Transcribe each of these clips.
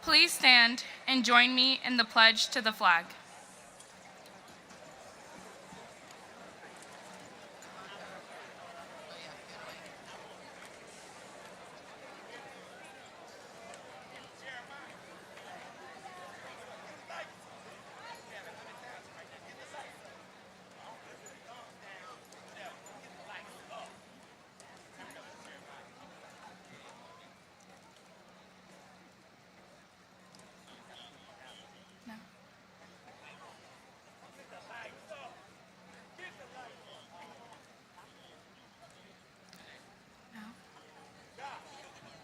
Please stand and join me in the pledge to the flag.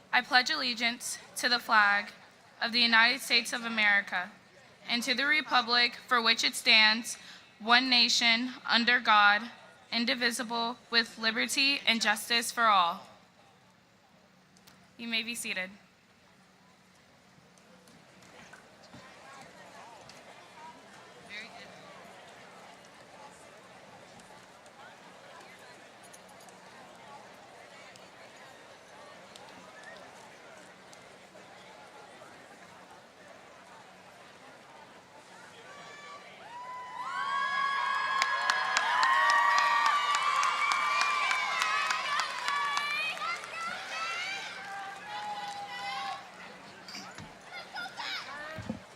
I pledge allegiance to the flag of the United States of America and to the republic for which it stands, one nation, under God, indivisible, with liberty and justice for all. You may be seated.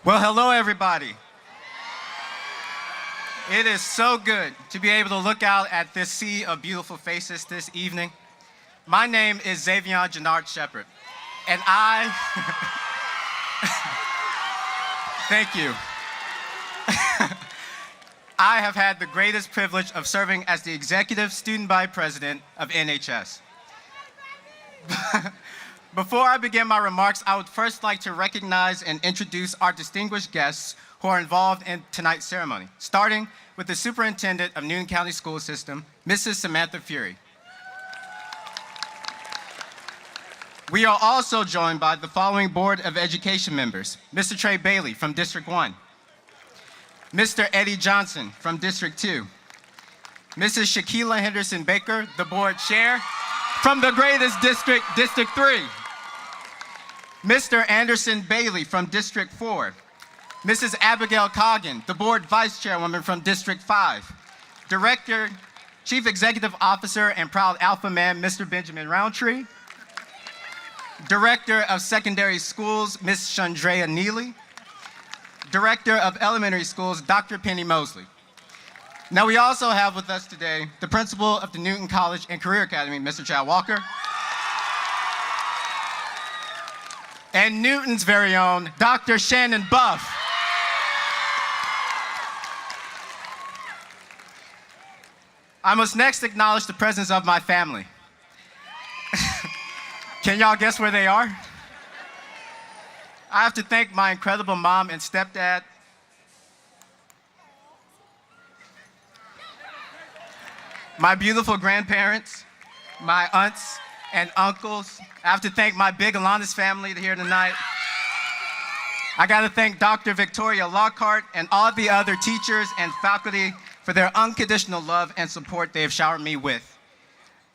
Well, hello, everybody. It is so good to be able to look out at this sea of beautiful faces this evening. My name is Xavier Jannard Shepard, and thank you. I have had the greatest privilege of serving as the Executive Student Body President of NHS. Before I begin my remarks, I would first like to recognize and introduce our distinguished guests who are involved in tonight's ceremony, starting with the Superintendent of Newton County School System, Mrs. Samantha Fury. We are also joined by the following Board of Education members: Mr. Trey Bailey from District 1, Mr. Eddie Johnson from District 2, Mrs. Shaquila Henderson Baker, the Board Chair from the greatest district, District 3, Mr. Anderson Bailey from District 4, Mrs. Abigail Coggin, the Board Vice Chairwoman from District 5, Director, Chief Executive Officer, and proud Alpha Man, Mr. Benjamin Roundtree, Director of Secondary Schools, Ms. Chandrea Neely, Director of Elementary Schools, Dr. Penny Mosley. Now we also have with us today the Principal of the Newton College and Career Academy, Mr. Chad Walker, and Newton's very own Dr. Shannon Buff. I must next acknowledge the presence of my family. Can y'all guess where they are? I have to thank my incredible mom and stepdad, my beautiful grandparents, my aunts and uncles. I have to thank my big Alanis family here tonight. I got to thank Dr. Victoria Lockhart and all the other teachers and faculty for their unconditional love and support they have showered me with.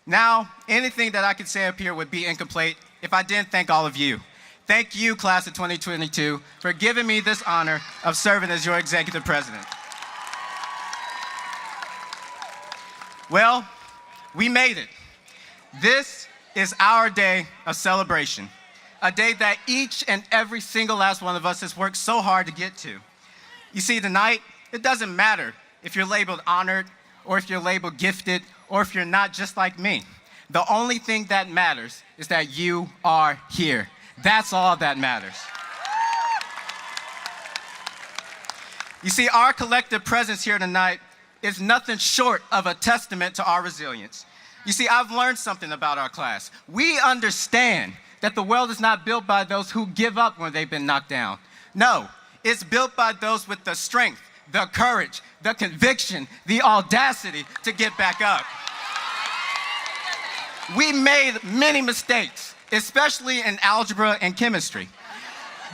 Now, anything that I could say up here would be incomplete if I didn't thank all of you. Thank you, class of 2022, for giving me this honor of serving as your executive president. Well, we made it. This is our day of celebration, a day that each and every single last one of us has worked so hard to get to. You see, tonight, it doesn't matter if you're labeled honored, or if you're labeled gifted, or if you're not just like me. The only thing that matters is that you are here. That's all that matters. You see, our collective presence here tonight is nothing short of a testament to our resilience. You see, I've learned something about our class. We understand that the world is not built by those who give up when they've been knocked down. No, it's built by those with the strength, the courage, the conviction, the audacity to get back up. We made many mistakes, especially in algebra and chemistry,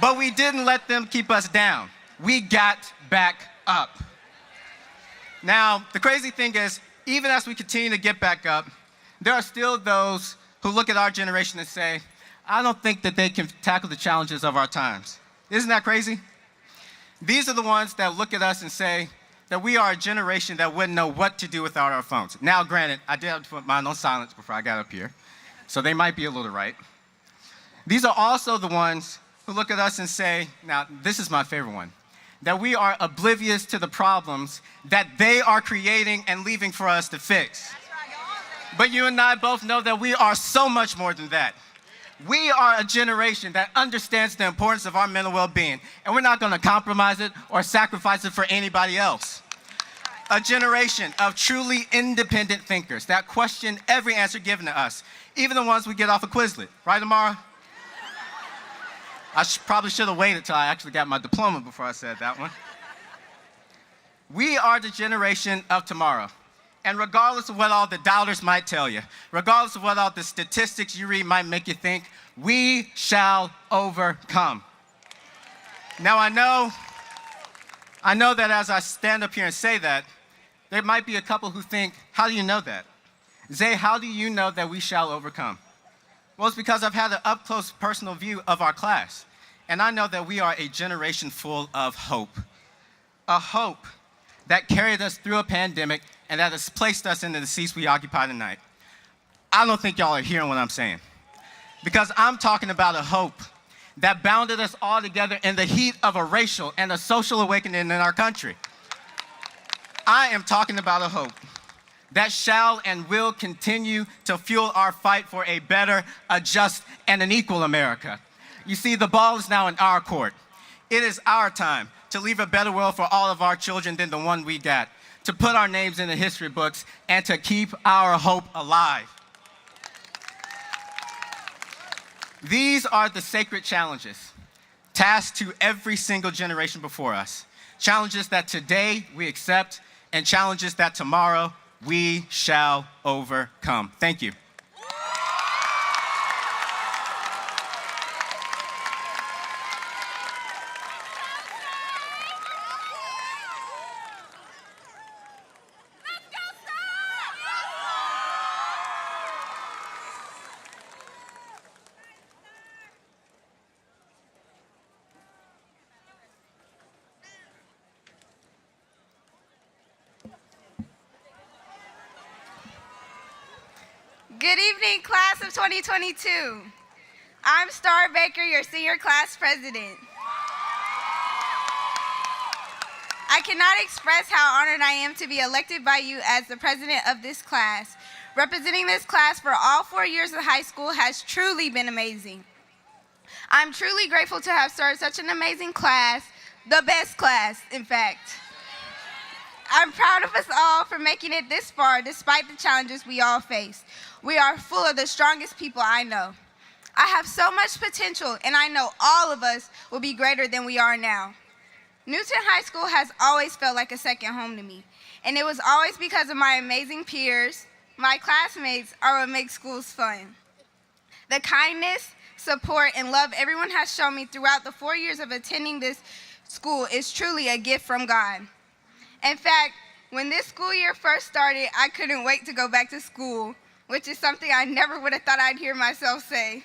but we didn't let them keep us down. We got back up. Now, the crazy thing is, even as we continue to get back up, there are still those who look at our generation and say, I don't think that they can tackle the challenges of our times. Isn't that crazy? These are the ones that look at us and say that we are a generation that wouldn't know what to do without our phones. Now, granted, I did have to put mine on silence before I got up here, so they might be a little right. These are also the ones who look at us and say, now, this is my favorite one, that we are oblivious to the problems that they are creating and leaving for us to fix. But you and I both know that we are so much more than that. We are a generation that understands the importance of our mental well-being, and we're not going to compromise it or sacrifice it for anybody else. A generation of truly independent thinkers that question every answer given to us, even the ones we get off of Quizlet. Right, Amara? I probably should have waited till I actually got my diploma before I said that one. We are the generation of tomorrow. And regardless of what all the doubters might tell you, regardless of what all the statistics you read might make you think, we shall overcome. Now, I know that as I stand up here and say that, there might be a couple who think, how do you know that? Zay, how do you know that we shall overcome? Well, it's because I've had an up-close personal view of our class, and I know that we are a generation full of hope. A hope that carried us through a pandemic and that has placed us into the seats we occupy tonight. I don't think y'all are hearing what I'm saying, because I'm talking about a hope that bounded us all together in the heat of a racial and a social awakening in our country. I am talking about a hope that shall and will continue to fuel our fight for a better, a just, and an equal America. You see, the ball is now in our court. It is our time to leave a better world for all of our children than the one we got, to put our names in the history books, and to keep our hope alive. These are the sacred challenges tasked to every single generation before us. Challenges that today we accept, and challenges that tomorrow we shall overcome. Thank you. Good evening, class of 2022. I'm Star Baker, your senior class president. I cannot express how honored I am to be elected by you as the president of this class. Representing this class for all 4 years of high school has truly been amazing. I'm truly grateful to have served such an amazing class, the best class, in fact. I'm proud of us all for making it this far despite the challenges we all face. We are full of the strongest people I know. I have so much potential, and I know all of us will be greater than we are now. Newton High School has always felt like a second home to me, and it was always because of my amazing peers. My classmates are what makes schools fun. The kindness, support, and love everyone has shown me throughout the 4 years of attending this school is truly a gift from God. In fact, when this school year first started, I couldn't wait to go back to school, which is something I never would have thought I'd hear myself say.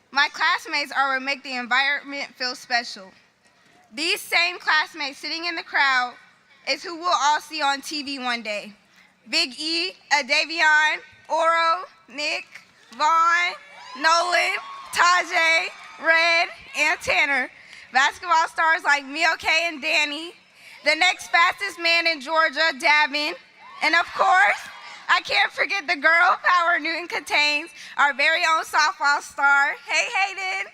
My classmates are what make the environment feel special. These same classmates sitting in the crowd is who we'll all see on TV one day. Big E, Davion, Oro, Nick, Vaughn, Nolan, Tajay, Red, and Tanner. Basketball stars like Mioke and Danny. The next fastest man in Georgia, Davin. And of course, I can't forget the girl power Newton contains, our very own softball star. Hey, Hayden.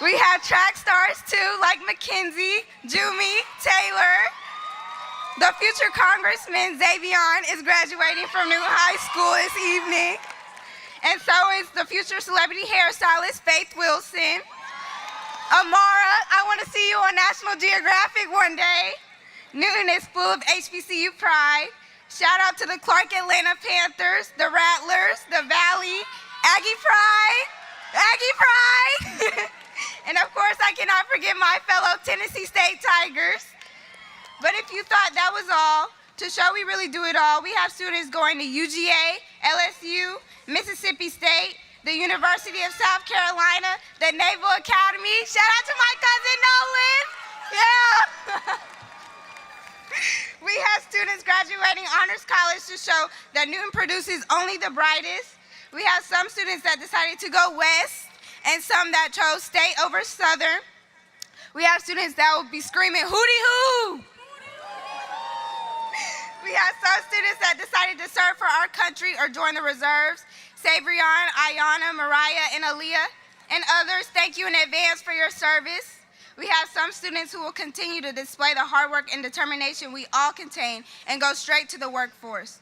We have track stars too, like Mackenzie, Jumi, Taylor. The future Congressman, Xavion, is graduating from Newton High School this evening. And so is the future celebrity hairstylist, Faith Wilson. Amara, I want to see you on National Geographic one day. Newton is full of HBCU pride. Shout out to the Clark Atlanta Panthers, the Rattlers, the Valley, Aggie Pride, Aggie Pride. And of course, I cannot forget my fellow Tennessee State Tigers. But if you thought that was all, to show we really do it all, we have students going to UGA, LSU, Mississippi State, the University of South Carolina, the Naval Academy. Shout out to my cousin Nolan. Yeah. We have students graduating honors college to show that Newton produces only the brightest. We have some students that decided to go west and some that chose state over southern. We have students that will be screaming hootie hoo. We have some students that decided to serve for our country or join the reserves. Savrion, Ayana, Mariah, and Aaliyah, and others, thank you in advance for your service. We have some students who will continue to display the hard work and determination we all contain and go straight to the workforce.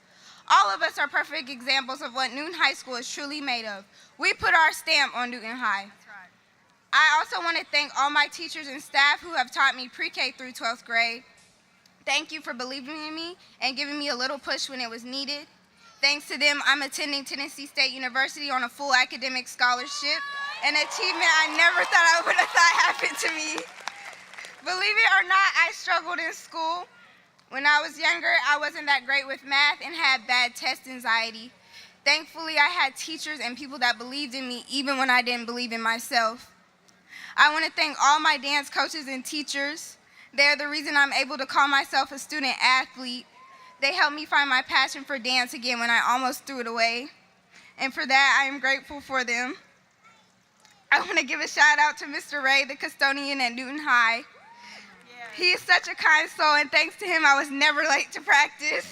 All of us are perfect examples of what Newton High School is truly made of. We put our stamp on Newton High. That's right. I also want to thank all my teachers and staff who have taught me pre-K through 12th grade. Thank you for believing in me and giving me a little push when it was needed. Thanks to them, I'm attending Tennessee State University on a full academic scholarship, an achievement I never thought I would have thought happened to me. Believe it or not, I struggled in school. When I was younger, I wasn't that great with math and had bad test anxiety. Thankfully, I had teachers and people that believed in me even when I didn't believe in myself. I want to thank all my dance coaches and teachers. They're the reason I'm able to call myself a student athlete. They helped me find my passion for dance again when I almost threw it away. And for that, I am grateful for them. I want to give a shout out to Mr. Ray, the custodian at Newton High. Yeah. He is such a kind soul, and thanks to him, I was never late to practice.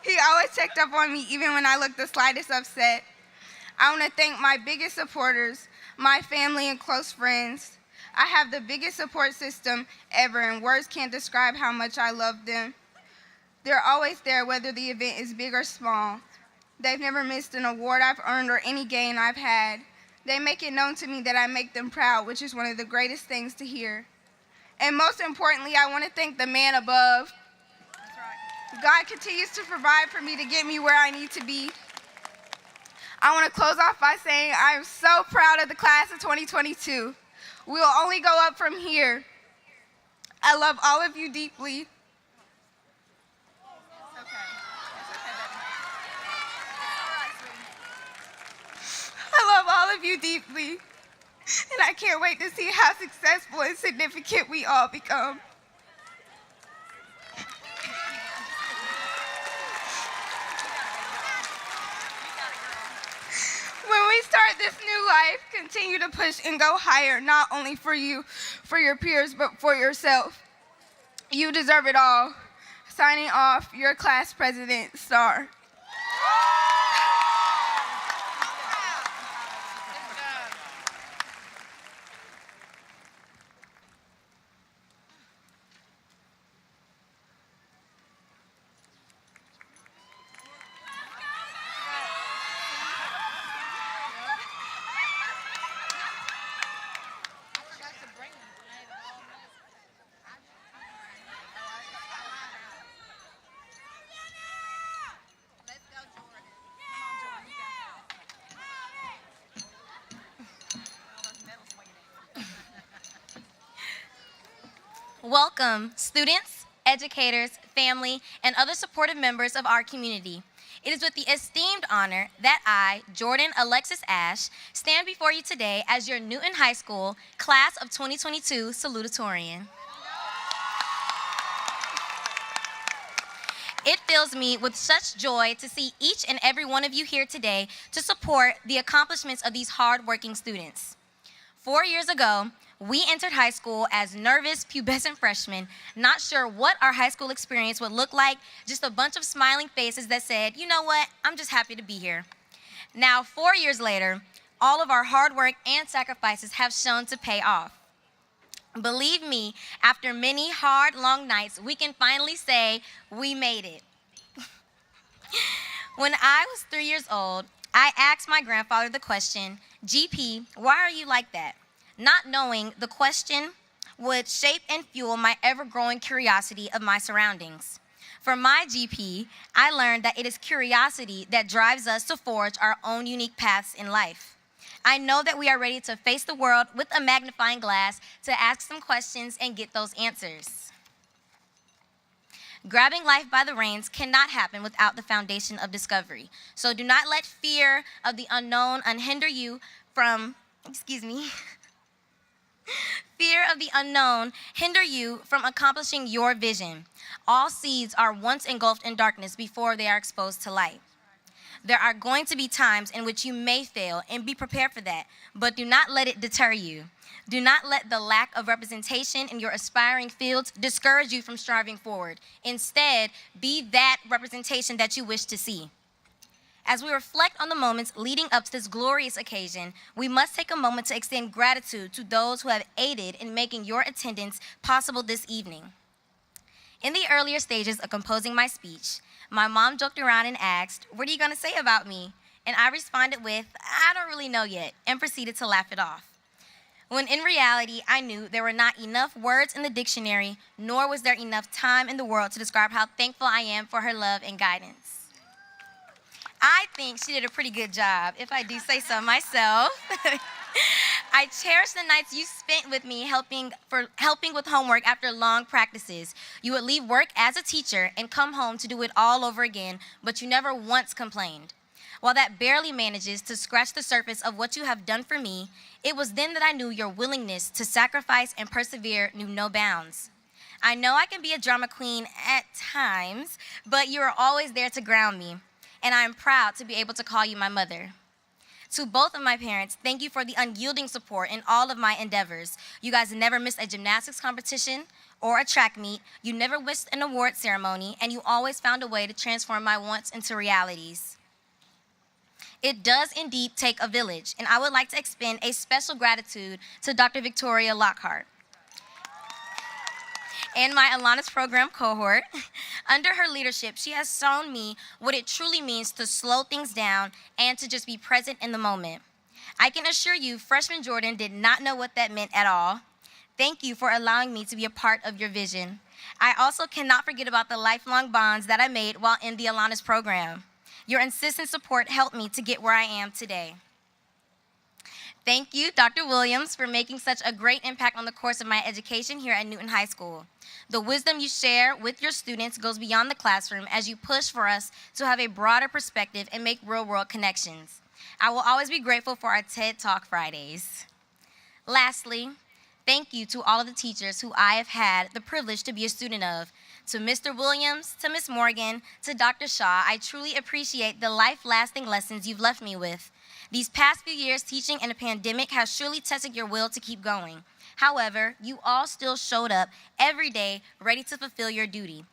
He always checked up on me, even when I looked the slightest upset. I want to thank my biggest supporters, my family and close friends. I have the biggest support system ever, and words can't describe how much I love them. They're always there, whether the event is big or small. They've never missed an award I've earned or any gain I've had. They make it known to me that I make them proud, which is one of the greatest things to hear. And most importantly, I want to thank the man above. That's right. God continues to provide for me to get me where I need to be. I want to close off by saying I am so proud of the class of 2022. We will only go up from here. I love all of you deeply. I love all of you deeply, and I can't wait to see how successful and significant we all become. When we start this new life, continue to push and go higher, not only for you, for your peers, but for yourself. You deserve it all. Signing off, your class president, Star. Welcome, students, educators, family, and other supportive members of our community. It is with the esteemed honor that I, Jordan Alexis Ash, stand before you today as your Newton High School Class of 2022 Salutatorian. It fills me with such joy to see each and every one of you here today to support the accomplishments of these hardworking students. 4 years ago, we entered high school as nervous, pubescent freshmen, not sure what our high school experience would look like, just a bunch of smiling faces that said, you know what, I'm just happy to be here. Now, 4 years later, all of our hard work and sacrifices have shown to pay off. Believe me, after many hard, long nights, we can finally say we made it. When I was 3 years old, I asked my grandfather the question, GP, why are you like that? Not knowing the question would shape and fuel my ever-growing curiosity of my surroundings. From my GP, I learned that it is curiosity that drives us to forge our own unique paths in life. I know that we are ready to face the world with a magnifying glass to ask some questions and get those answers. Grabbing life by the reins cannot happen without the foundation of discovery. So do not let fear of the unknown unhinder you from, fear of the unknown hinder you from accomplishing your vision. All seeds are once engulfed in darkness before they are exposed to light. There are going to be times in which you may fail, and be prepared for that, but do not let it deter you. Do not let the lack of representation in your aspiring fields discourage you from striving forward. Instead, be that representation that you wish to see. As we reflect on the moments leading up to this glorious occasion, we must take a moment to extend gratitude to those who have aided in making your attendance possible this evening. In the earlier stages of composing my speech, my mom joked around and asked, "What are you going to say about me?" And I responded with, "I don't really know yet," and proceeded to laugh it off. When in reality, I knew there were not enough words in the dictionary, nor was there enough time in the world to describe how thankful I am for her love and guidance. I think she did a pretty good job, if I do say so myself. I cherish the nights you spent with me helping with homework after long practices. You would leave work as a teacher and come home to do it all over again, but you never once complained. While that barely manages to scratch the surface of what you have done for me, it was then that I knew your willingness to sacrifice and persevere knew no bounds. I know I can be a drama queen at times, but you are always there to ground me, and I am proud to be able to call you my mother. To both of my parents, thank you for the unyielding support in all of my endeavors. You guys never missed a gymnastics competition or a track meet. You never missed an award ceremony, and you always found a way to transform my wants into realities. It does indeed take a village, and I would like to extend a special gratitude to Dr. Victoria Lockhart and my Alanis program cohort. Under her leadership, she has shown me what it truly means to slow things down and to just be present in the moment. I can assure you, freshman Jordan did not know what that meant at all. Thank you for allowing me to be a part of your vision. I also cannot forget about the lifelong bonds that I made while in the Alanis program. Your insistent support helped me to get where I am today. Thank you, Dr. Williams, for making such a great impact on the course of my education here at Newton High School. The wisdom you share with your students goes beyond the classroom as you push for us to have a broader perspective and make real-world connections. I will always be grateful for our TED Talk Fridays. Lastly, thank you to all of the teachers who I have had the privilege to be a student of. To Mr. Williams, to Ms. Morgan, to Dr. Shaw, I truly appreciate the life-lasting lessons you've left me with. These past few years teaching in a pandemic has surely tested your will to keep going. However, you all still showed up every day ready to fulfill your duty.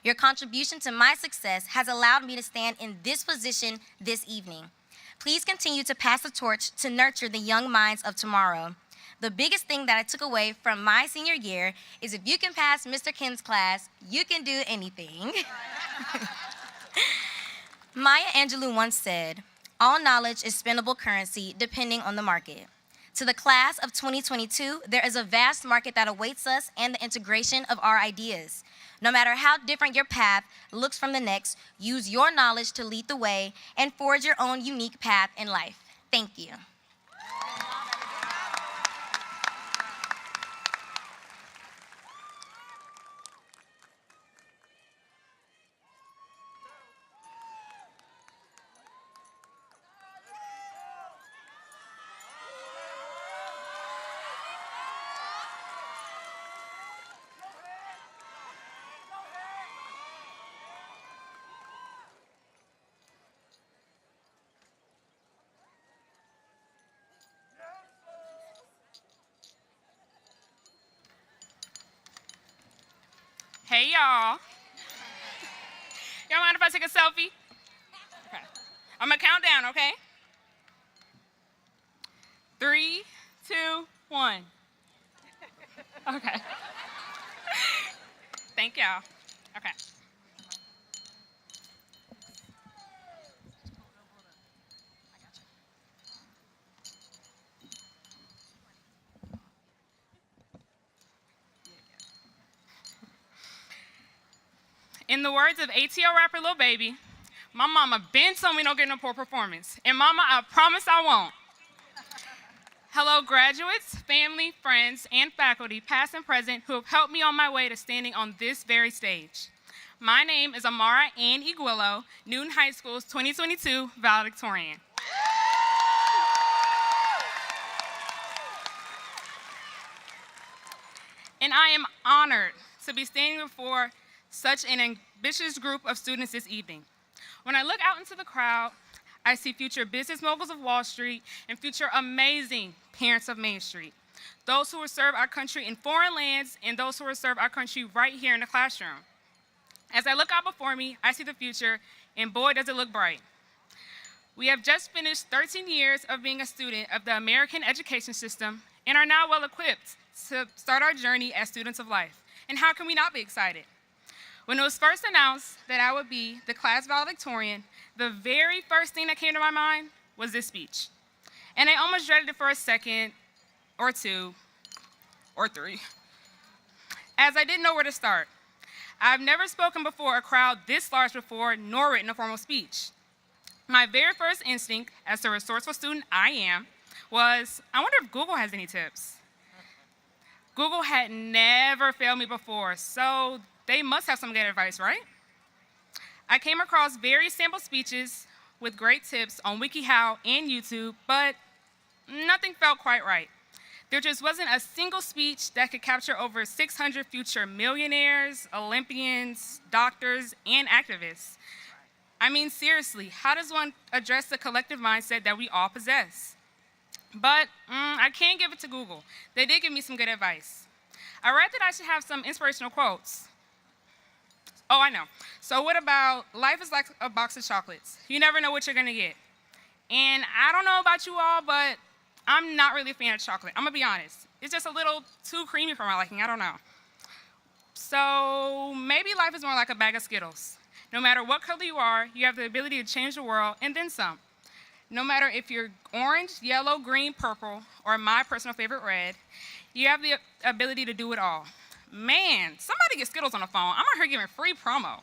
Your contribution to my success has allowed me to stand in this position this evening. Please continue to pass the torch to nurture the young minds of tomorrow. The biggest thing that I took away from my senior year is if you can pass Mr. Kim's class, you can do anything. Maya Angelou once said, "All knowledge is spendable currency depending on the market." To the class of 2022, there is a vast market that awaits us and the integration of our ideas. No matter how different your path looks from the next, use your knowledge to lead the way and forge your own unique path in life. Thank you. Hey, y'all. Y'all mind if I take a selfie? Okay. I'm gonna count down, okay? 3, 2, 1. Okay. Thank y'all. Okay. In the words of ATL rapper Lil Baby, my mama been told me don't get no poor performance. And mama, I promise I won't. Hello, graduates, family, friends, and faculty, past and present, who have helped me on my way to standing on this very stage. My name is Amara Ann Iguillo, Newton High School's 2022 Valedictorian. And I am honored to be standing before such an ambitious group of students this evening. When I look out into the crowd, I see future business moguls of Wall Street and future amazing parents of Main Street. Those who will serve our country in foreign lands and those who will serve our country right here in the classroom. As I look out before me, I see the future, and boy, does it look bright. We have just finished 13 years of being a student of the American education system and are now well equipped to start our journey as students of life. And how can we not be excited? When it was first announced that I would be the class valedictorian, the very first thing that came to my mind was this speech. And I almost dreaded it for a second, or two, or three, as I didn't know where to start. I've never spoken before a crowd this large before, nor written a formal speech. My very first instinct, as the resourceful student I am, was, I wonder if Google has any tips. Google had never failed me before, so they must have some good advice, right? I came across various sample speeches with great tips on WikiHow and YouTube, but nothing felt quite right. There just wasn't a single speech that could capture over 600 future millionaires, Olympians, doctors, and activists. I mean, seriously, how does one address the collective mindset that we all possess? But I can't give it to Google. They did give me some good advice. I read that I should have some inspirational quotes. Oh, I know. So what about, life is like a box of chocolates. You never know what you're gonna get. And I don't know about you all, but I'm not really a fan of chocolate. I'm gonna be honest. It's just a little too creamy for my liking, I don't know. So maybe life is more like a bag of Skittles. No matter what color you are, you have the ability to change the world and then some. No matter if you're orange, yellow, green, purple, or my personal favorite, red, you have the ability to do it all. Man, somebody get Skittles on the phone. I'm out here giving free promo.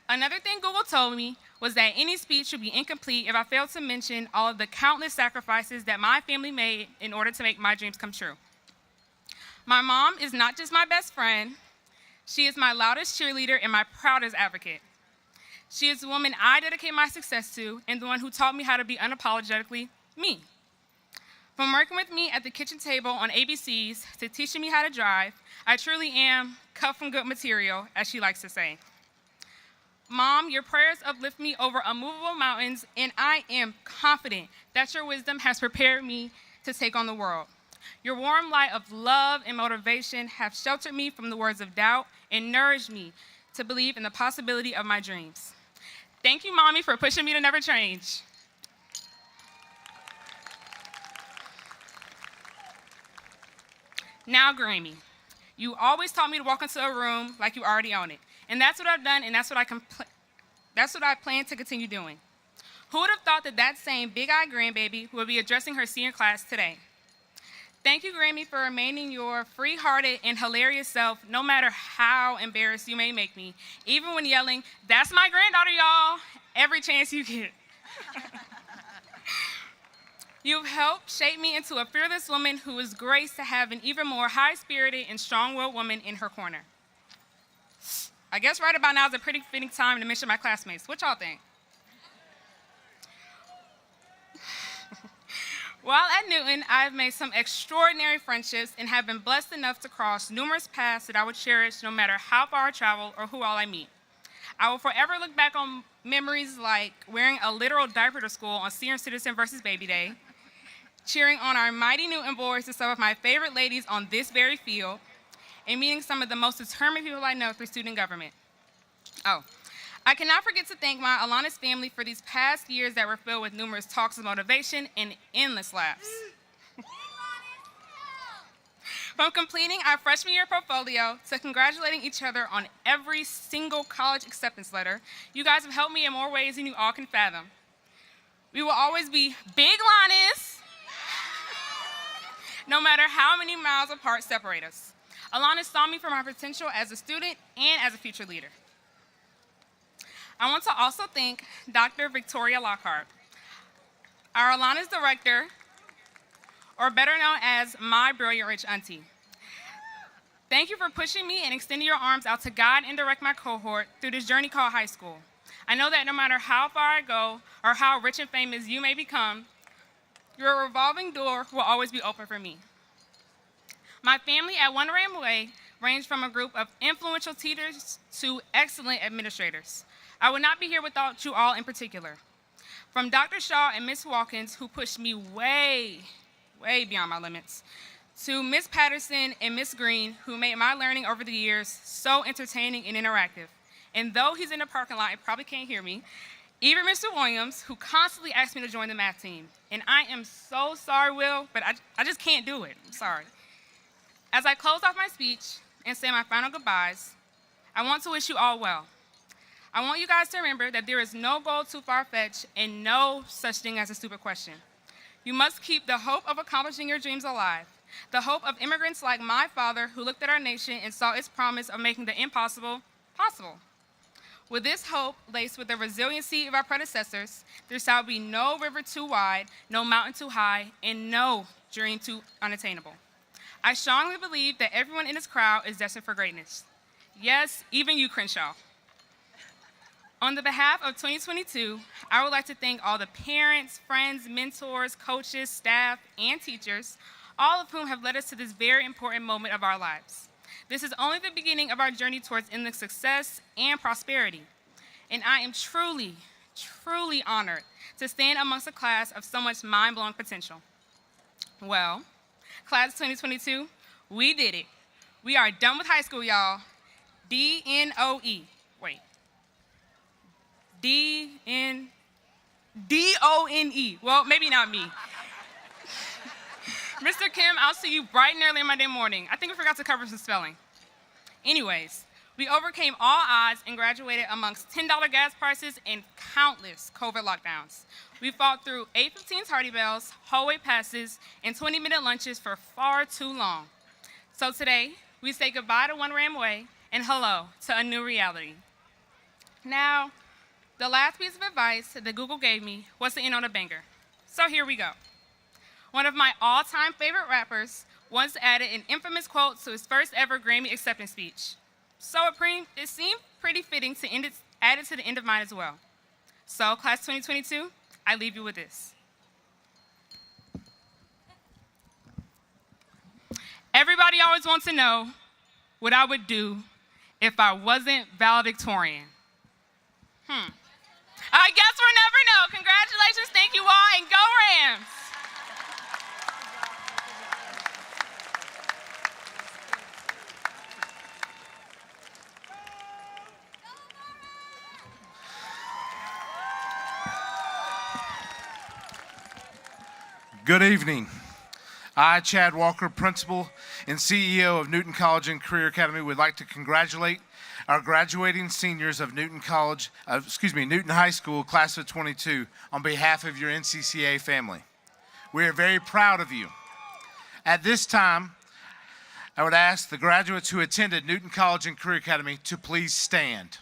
Another thing Google told me was that any speech would be incomplete if I failed to mention all of the countless sacrifices that my family made in order to make my dreams come true. My mom is not just my best friend, she is my loudest cheerleader and my proudest advocate. She is the woman I dedicate my success to and the one who taught me how to be unapologetically me. From working with me at the kitchen table on ABCs to teaching me how to drive, I truly am cut from good material, as she likes to say. Mom, your prayers uplift me over unmovable mountains, and I am confident that your wisdom has prepared me to take on the world. Your warm light of love and motivation have sheltered me from the words of doubt and nourished me to believe in the possibility of my dreams. Thank you, Mommy, for pushing me to never change. Now, Grammy, you always taught me to walk into a room like you already own it. And that's what I've done, and that's what I plan to continue doing. Who would have thought that that same big-eyed grandbaby would be addressing her senior class today? Thank you, Grammy, for remaining your free-hearted and hilarious self, no matter how embarrassed you may make me, even when yelling, "That's my granddaughter, y'all," every chance you get. You've helped shape me into a fearless woman who is graced to have an even more high-spirited and strong-willed woman in her corner. I guess right about now is a pretty fitting time to mention my classmates. What y'all think? While at Newton, I've made some extraordinary friendships and have been blessed enough to cross numerous paths that I would cherish no matter how far I travel or who all I meet. I will forever look back on memories like wearing a literal diaper to school on Senior Citizen versus Baby Day, cheering on our mighty Newton boys and some of my favorite ladies on this very field, and meeting some of the most determined people I know through student government. Oh, I cannot forget to thank my Alanis family for these past years that were filled with numerous talks of motivation and endless laughs. From completing our freshman year portfolio to congratulating each other on every single college acceptance letter, you guys have helped me in more ways than you all can fathom. We will always be big Alanis, no matter how many miles apart separate us. Alanis saw me for my potential as a student and as a future leader. I want to also thank Dr. Victoria Lockhart, our Alanis director, or better known as my brilliant rich auntie. Thank you for pushing me and extending your arms out to guide and direct my cohort through this journey called high school. I know that no matter how far I go or how rich and famous you may become, your revolving door will always be open for me. My family at One Ram Way ranged from a group of influential teachers to excellent administrators. I would not be here without you all in particular. From Dr. Shaw and Ms. Watkins, who pushed me way beyond my limits, to Ms. Patterson and Ms. Green, who made my learning over the years so entertaining and interactive. And though he's in the parking lot and probably can't hear me, even Mr. Williams, who constantly asked me to join the math team. And I am so sorry, Will, but I just can't do it. I'm sorry. As I close off my speech and say my final goodbyes, I want to wish you all well. I want you guys to remember that there is no goal too far-fetched and no such thing as a stupid question. You must keep the hope of accomplishing your dreams alive, the hope of immigrants like my father who looked at our nation and saw its promise of making the impossible possible. With this hope laced with the resiliency of our predecessors, there shall be no river too wide, no mountain too high, and no dream too unattainable. I strongly believe that everyone in this crowd is destined for greatness. Yes, even you, Crenshaw. On the behalf of 2022, I would like to thank all the parents, friends, mentors, coaches, staff, and teachers, all of whom have led us to this very important moment of our lives. This is only the beginning of our journey towards endless success and prosperity. And I am truly honored to stand amongst a class of so much mind-blowing potential. Well, class of 2022, we did it. We are done with high school, y'all. D-N-O-E. Wait. D-O-N-E. Well, maybe not me. Mr. Kim, I'll see you bright and early on Monday morning. I think we forgot to cover some spelling. Anyways, we overcame all odds and graduated amongst $10 gas prices and countless COVID lockdowns. We fought through 8:15 tardy bells, hallway passes, and 20-minute lunches for far too long. So today, we say goodbye to One Ram Way and hello to a new reality. Now, the last piece of advice that Google gave me was to end on a banger. So here we go. One of my all-time favorite rappers once added an infamous quote to his first ever Grammy acceptance speech. So it seemed pretty fitting to add it to the end of mine as well. So, class 2022, I leave you with this. Everybody always wants to know what I would do if I wasn't valedictorian. I guess we'll never know. Congratulations, thank you all, and go Rams! Good evening. I, Chad Walker, Principal and CEO of Newton College and Career Academy, would like to congratulate our graduating seniors of Newton High School, class of 22, on behalf of your NCCA family. We are very proud of you. At this time, I would ask the graduates who attended Newton College and Career Academy to please stand.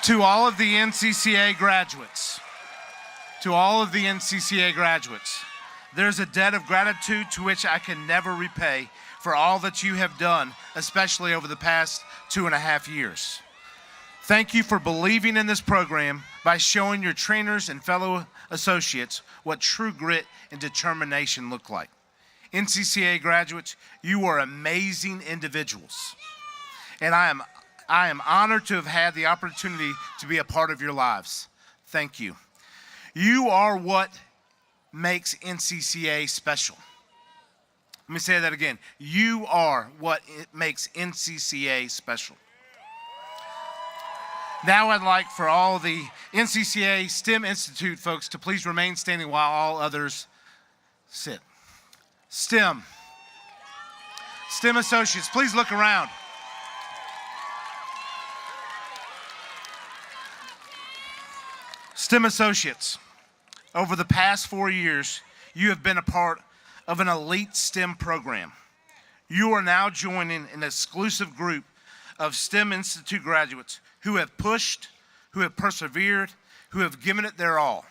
To all of the NCCA graduates, there's a debt of gratitude to which I can never repay for all that you have done, especially over the past 2.5 years. Thank you for believing in this program by showing your trainers and fellow associates what true grit and determination look like. NCCA graduates, you are amazing individuals, and I am honored to have had the opportunity to be a part of your lives. Thank you. You are what makes NCCA special. Let me say that again. You are what makes NCCA special. Now I'd like for all the NCCA STEM Institute folks to please remain standing while all others sit. STEM associates, please look around. STEM associates, over the past 4 years, you have been a part of an elite STEM program. You are now joining an exclusive group of STEM Institute graduates who have pushed, who have persevered, who have given it their all.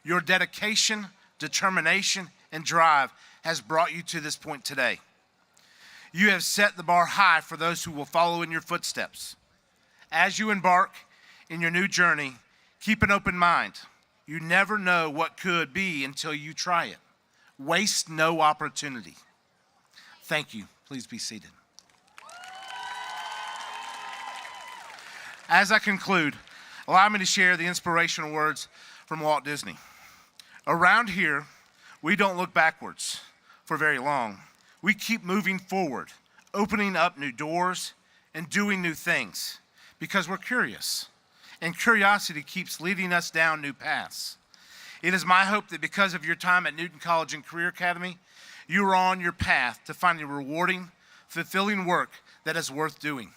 Your dedication, determination, and drive has brought you to this point today. You have set the bar high for those who will follow in your footsteps. As you embark in your new journey, keep an open mind. You never know what could be until you try it. Waste no opportunity. Thank you. Please be seated. As I conclude, allow me to share the inspirational words from Walt Disney. Around here, we don't look backwards for very long. We keep moving forward, opening up new doors and doing new things because we're curious, and curiosity keeps leading us down new paths. It is my hope that because of your time at Newton College and Career Academy, you are on your path to finding rewarding, fulfilling work that is worth doing.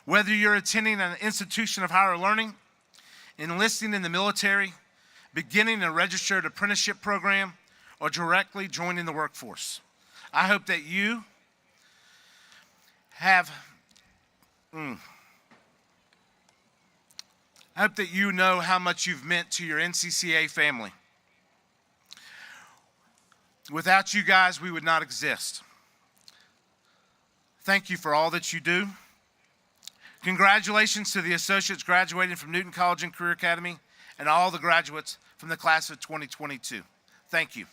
Whether you're attending an institution of higher learning, enlisting in the military, beginning a registered apprenticeship program, or directly joining the workforce, I hope that you know how much you've meant to your NCCA family. Without you guys, we would not exist. Thank you for all that you do. Congratulations to the associates graduating from Newton College and Career Academy and all the graduates from the class of 2022. Thank you.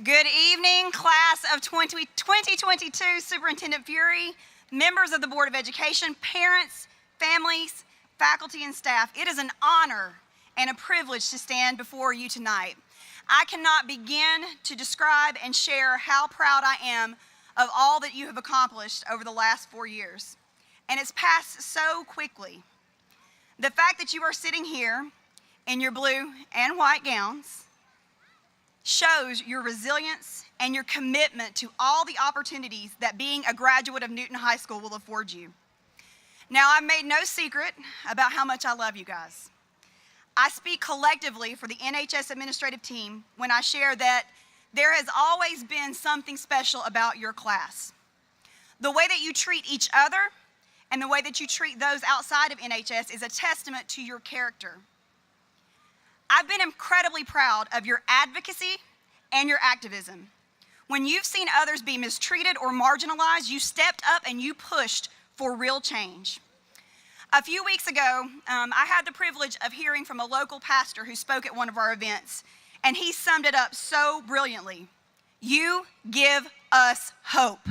Good evening, class of 2022, Superintendent Fury, members of the Board of Education, parents, families, faculty, and staff. It is an honor and a privilege to stand before you tonight. I cannot begin to describe and share how proud I am of all that you have accomplished over the last 4 years. And it's passed so quickly. The fact that you are sitting here in your blue and white gowns shows your resilience and your commitment to all the opportunities that being a graduate of Newton High School will afford you. Now, I've made no secret about how much I love you guys. I speak collectively for the NHS administrative team when I share that there has always been something special about your class. The way that you treat each other and the way that you treat those outside of NHS is a testament to your character. I've been incredibly proud of your advocacy and your activism. When you've seen others be mistreated or marginalized, you stepped up and you pushed for real change. A few weeks ago, I had the privilege of hearing from a local pastor who spoke at one of our events, and he summed it up so brilliantly. You give us hope.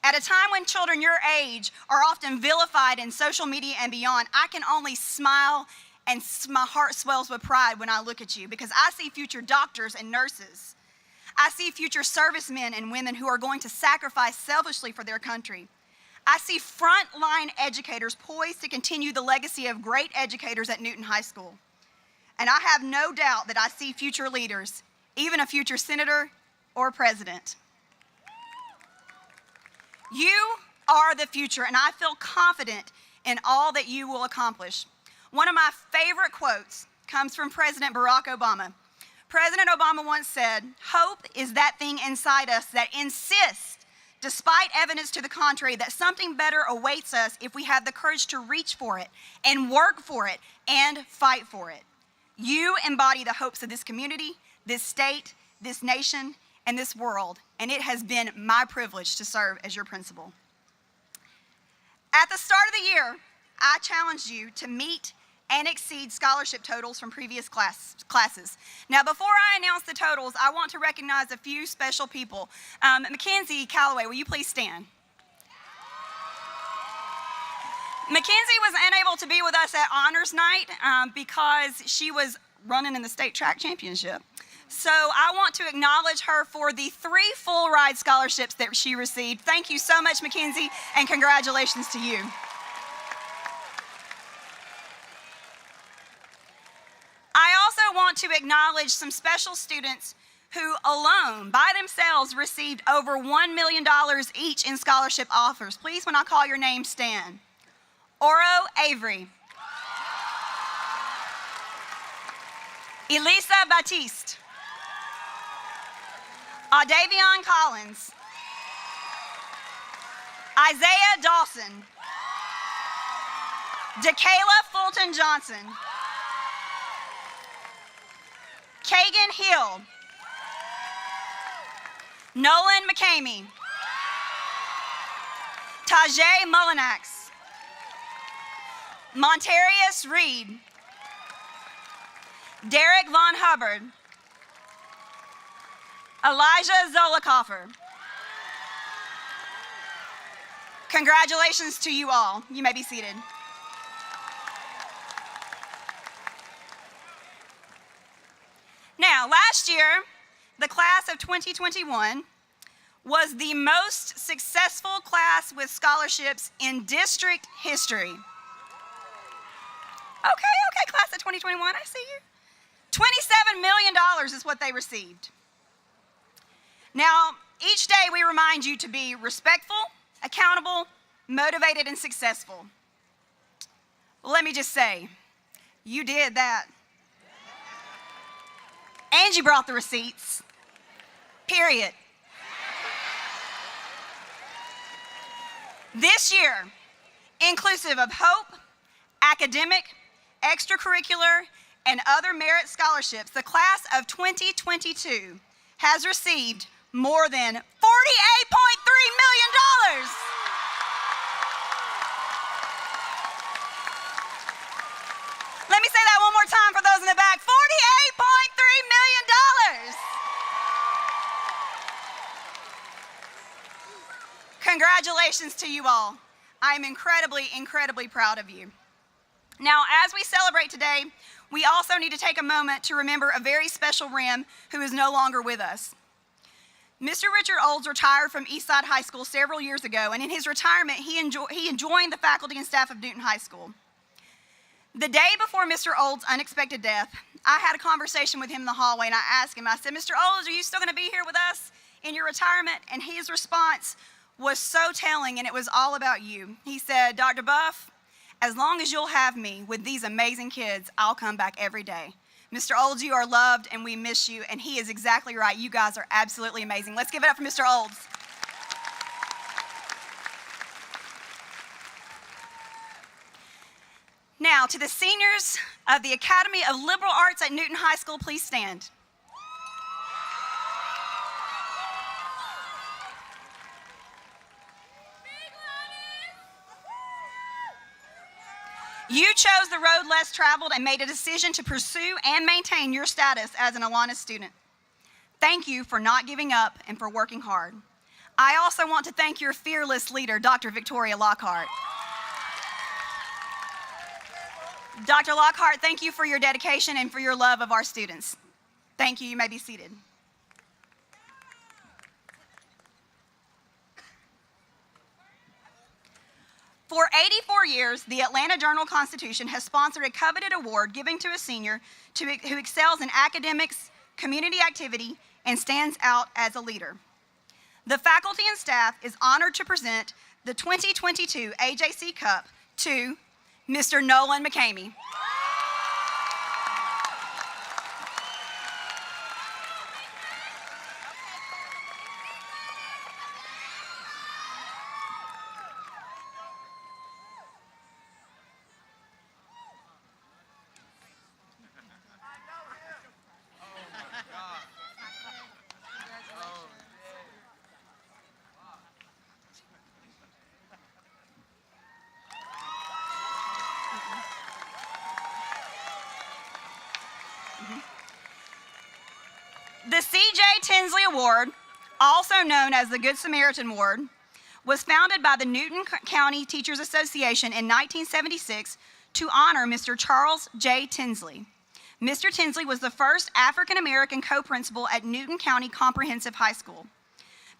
At a time when children your age are often vilified in social media and beyond, I can only smile and my heart swells with pride when I look at you because I see future doctors and nurses. I see future servicemen and women who are going to sacrifice selfishly for their country. I see frontline educators poised to continue the legacy of great educators at Newton High School. And I have no doubt that I see future leaders, even a future senator or president. You are the future, and I feel confident in all that you will accomplish. One of my favorite quotes comes from President Barack Obama. President Obama once said, "Hope is that thing inside us that insists, despite evidence to the contrary, that something better awaits us if we have the courage to reach for it and work for it and fight for it." You embody the hopes of this community, this state, this nation, and this world, and it has been my privilege to serve as your principal. At the start of the year, I challenged you to meet and exceed scholarship totals from previous classes. Now, before I announce the totals, I want to recognize a few special people. Mackenzie Calloway, will you please stand? Mackenzie was unable to be with us at honors night because she was running in the state track championship. So I want to acknowledge her for the 3 full ride scholarships that she received. Thank you so much, Mackenzie, and congratulations to you. I also want to acknowledge some special students who alone, by themselves, received over $1 million each in scholarship offers. Please, when I call your name, stand. Oro Avery. Elisa Batiste. Audavion Collins. Isaiah Dawson. DeKayla Fulton Johnson. Kagan Hill. Nolan McCamey. Tajay Mullinax. Montarius Reed. Derek Von Hubbard. Elijah Zollicoffer. Congratulations to you all. You may be seated. Now, last year, the class of 2021 was the most successful class with scholarships in district history. Okay, class of 2021, I see you. $27 million is what they received. Now, each day we remind you to be respectful, accountable, motivated, and successful. Let me just say, you did that. And you brought the receipts. Period. This year, inclusive of hope, academic, extracurricular, and other merit scholarships, the class of 2022 has received more than $48.3 million. Let me say that one more time for those in the back. $48.3 million. Congratulations to you all. I am incredibly, incredibly proud of you. Now, as we celebrate today, we also need to take a moment to remember a very special RIM who is no longer with us. Mr. Richard Olds retired from Eastside High School several years ago, and in his retirement, he joined the faculty and staff of Newton High School. The day before Mr. Olds' unexpected death, I had a conversation with him in the hallway, and I asked him, I said, Mr. Olds, are you still going to be here with us in your retirement? And his response was so telling, and it was all about you. He said, Dr. Buff, as long as you'll have me with these amazing kids, I'll come back every day. Mr. Olds, you are loved, and we miss you, and he is exactly right. You guys are absolutely amazing. Let's give it up for Mr. Olds. Now, to the seniors of the Academy of Liberal Arts at Newton High School, please stand. You chose the road less traveled and made a decision to pursue and maintain your status as an Awana student. Thank you for not giving up and for working hard. I also want to thank your fearless leader, Dr. Victoria Lockhart. Dr. Lockhart, thank you for your dedication and for your love of our students. Thank you. You may be seated. For 84 years, the Atlanta Journal-Constitution has sponsored a coveted award given to a senior who excels in academics, community activity, and stands out as a leader. The faculty and staff is honored to present the 2022 AJC Cup to Mr. Nolan McCamey. The C.J. Tinsley Award, also known as the Good Samaritan Award, was founded by the Newton County Teachers Association in 1976 to honor Mr. Charles J. Tinsley. Mr. Tinsley was the first African-American co-principal at Newton County Comprehensive High School.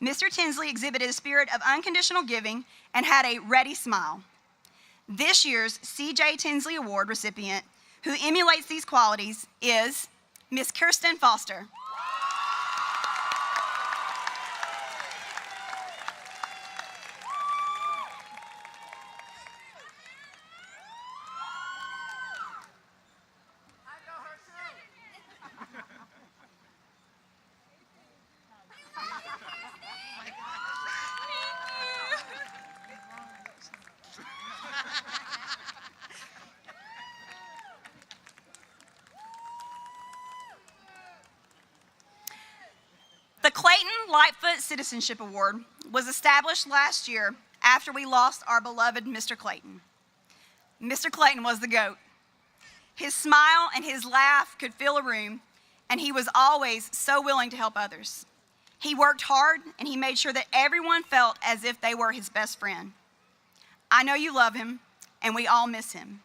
Mr. Tinsley exhibited a spirit of unconditional giving and had a ready smile. This year's C.J. Tinsley Award recipient, who emulates these qualities, is Miss Kirsten Foster. Lightfoot Citizenship Award was established last year after we lost our beloved Mr. Clayton. Mr. Clayton was the GOAT. His smile and his laugh could fill a room, and he was always so willing to help others. He worked hard, and he made sure that everyone felt as if they were his best friend. I know you love him, and we all miss him.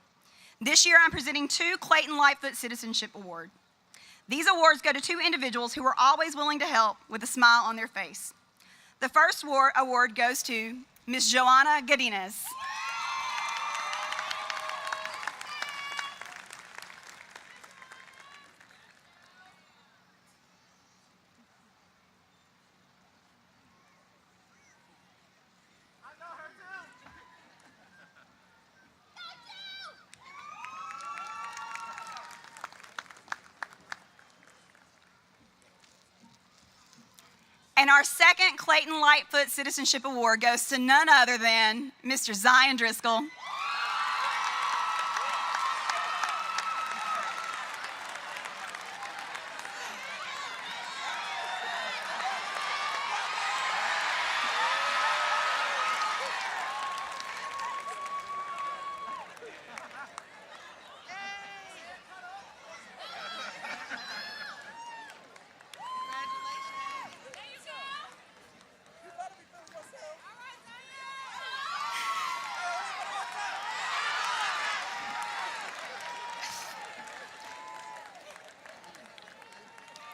This year, I'm presenting 2 Clayton Lightfoot Citizenship Awards. These awards go to 2 individuals who were always willing to help with a smile on their face. The first award goes to Ms. Joanna Godinez. And our second Clayton Lightfoot Citizenship Award goes to none other than Mr. Zion Driscoll.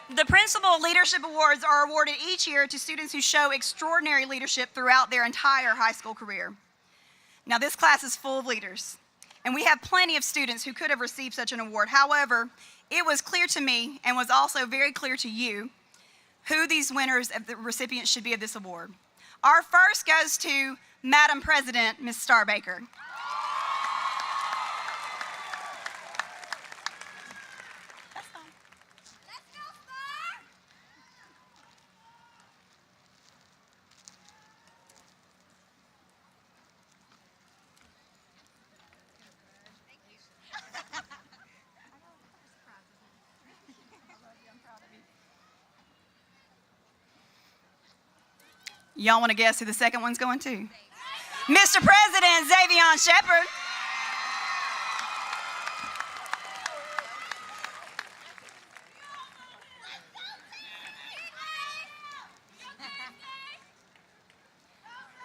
The Principal Leadership Awards are awarded each year to students who show extraordinary leadership throughout their entire high school career. Now, this class is full of leaders, and we have plenty of students who could have received such an award. However, it was clear to me, and was also very clear to you, who these winners of the recipients should be of this award. Our first goes to Madam President, Ms. Starbaker. Y'all want to guess who the second one's going to? Mr. President Xavion Shepherd.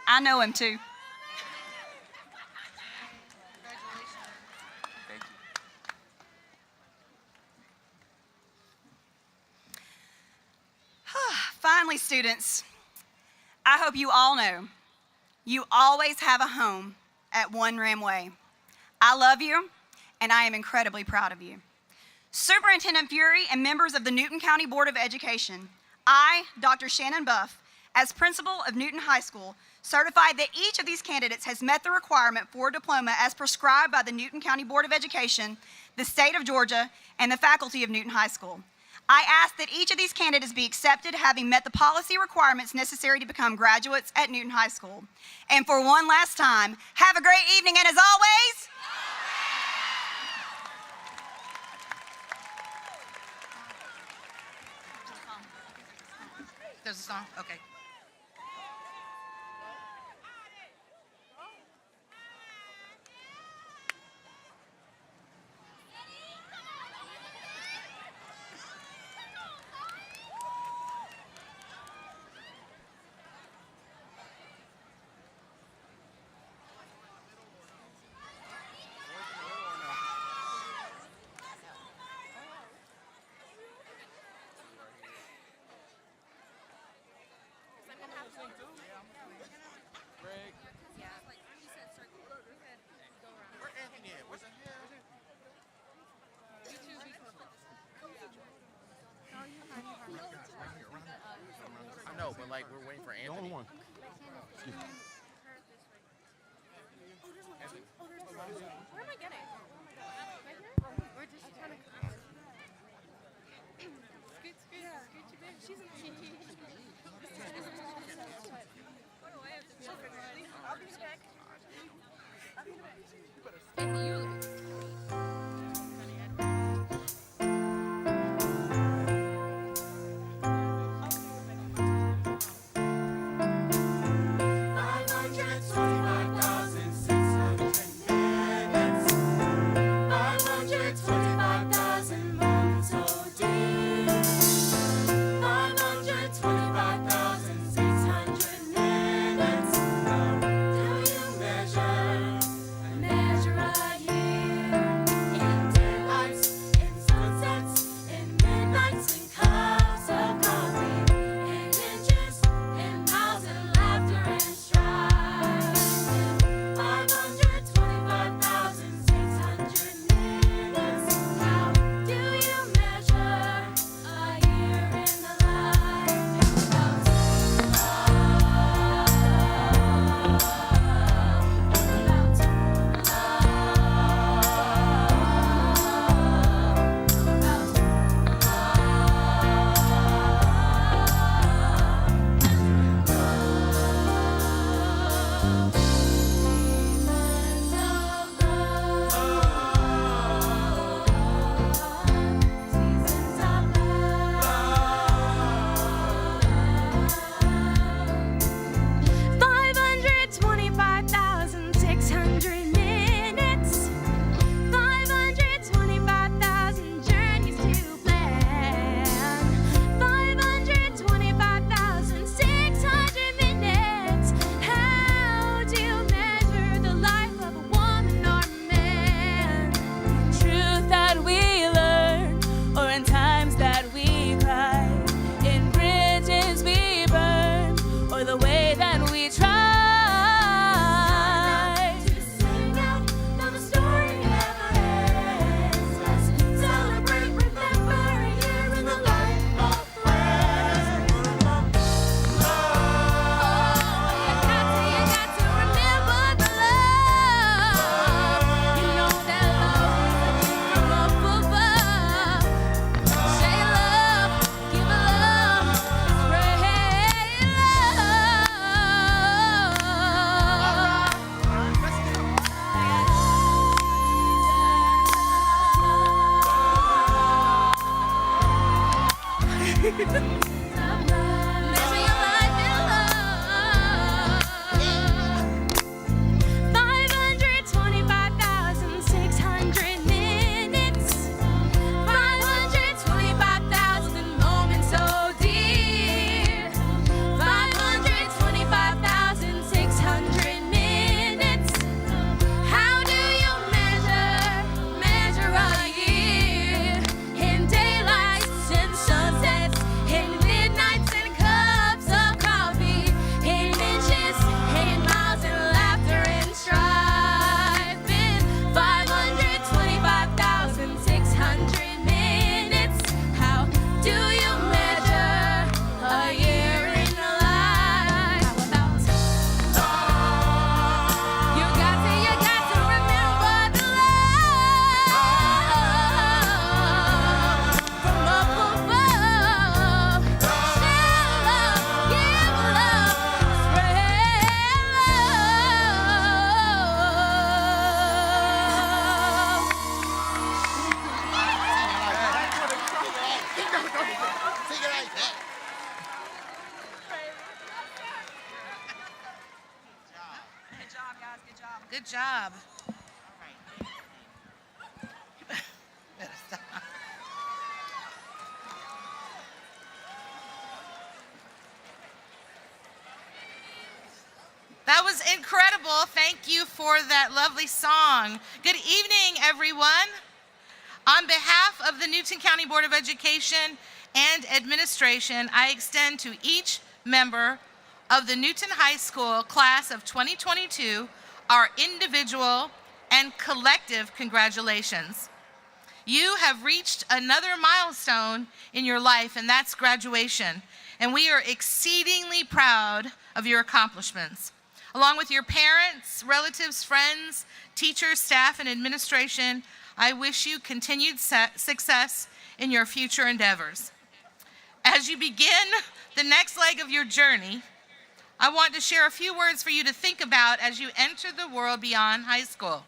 I know him too. Finally, students, I hope you all know you always have a home at One Ramway. I love you, and I am incredibly proud of you. Superintendent Fury and members of the Newton County Board of Education, I, Dr. Shannon Buff, as principal of Newton High School, certified that each of these candidates has met the requirement for a diploma as prescribed by the Newton County Board of Education, the state of Georgia, and the faculty of Newton High School. I ask that each of these candidates be accepted having met the policy requirements necessary to become graduates at Newton High School. And for one last time, have a great evening, and as always, There's a song? Okay. I know, but like we're waiting for Anthony. The only one. Where am I getting? Right here? We're just trying to. Scoot, you babe. She's in the What do I have to do? I'll be back. Good job. That was incredible. Thank you for that lovely song. Good evening, everyone. On behalf of the Newton County Board of Education and Administration, I extend to each member of the Newton High School class of 2022 our individual and collective congratulations. You have reached another milestone in your life, and that's graduation. And we are exceedingly proud of your accomplishments. Along with your parents, relatives, friends, teachers, staff, and administration, I wish you continued success in your future endeavors. As you begin the next leg of your journey, I want to share a few words for you to think about as you enter the world beyond high school.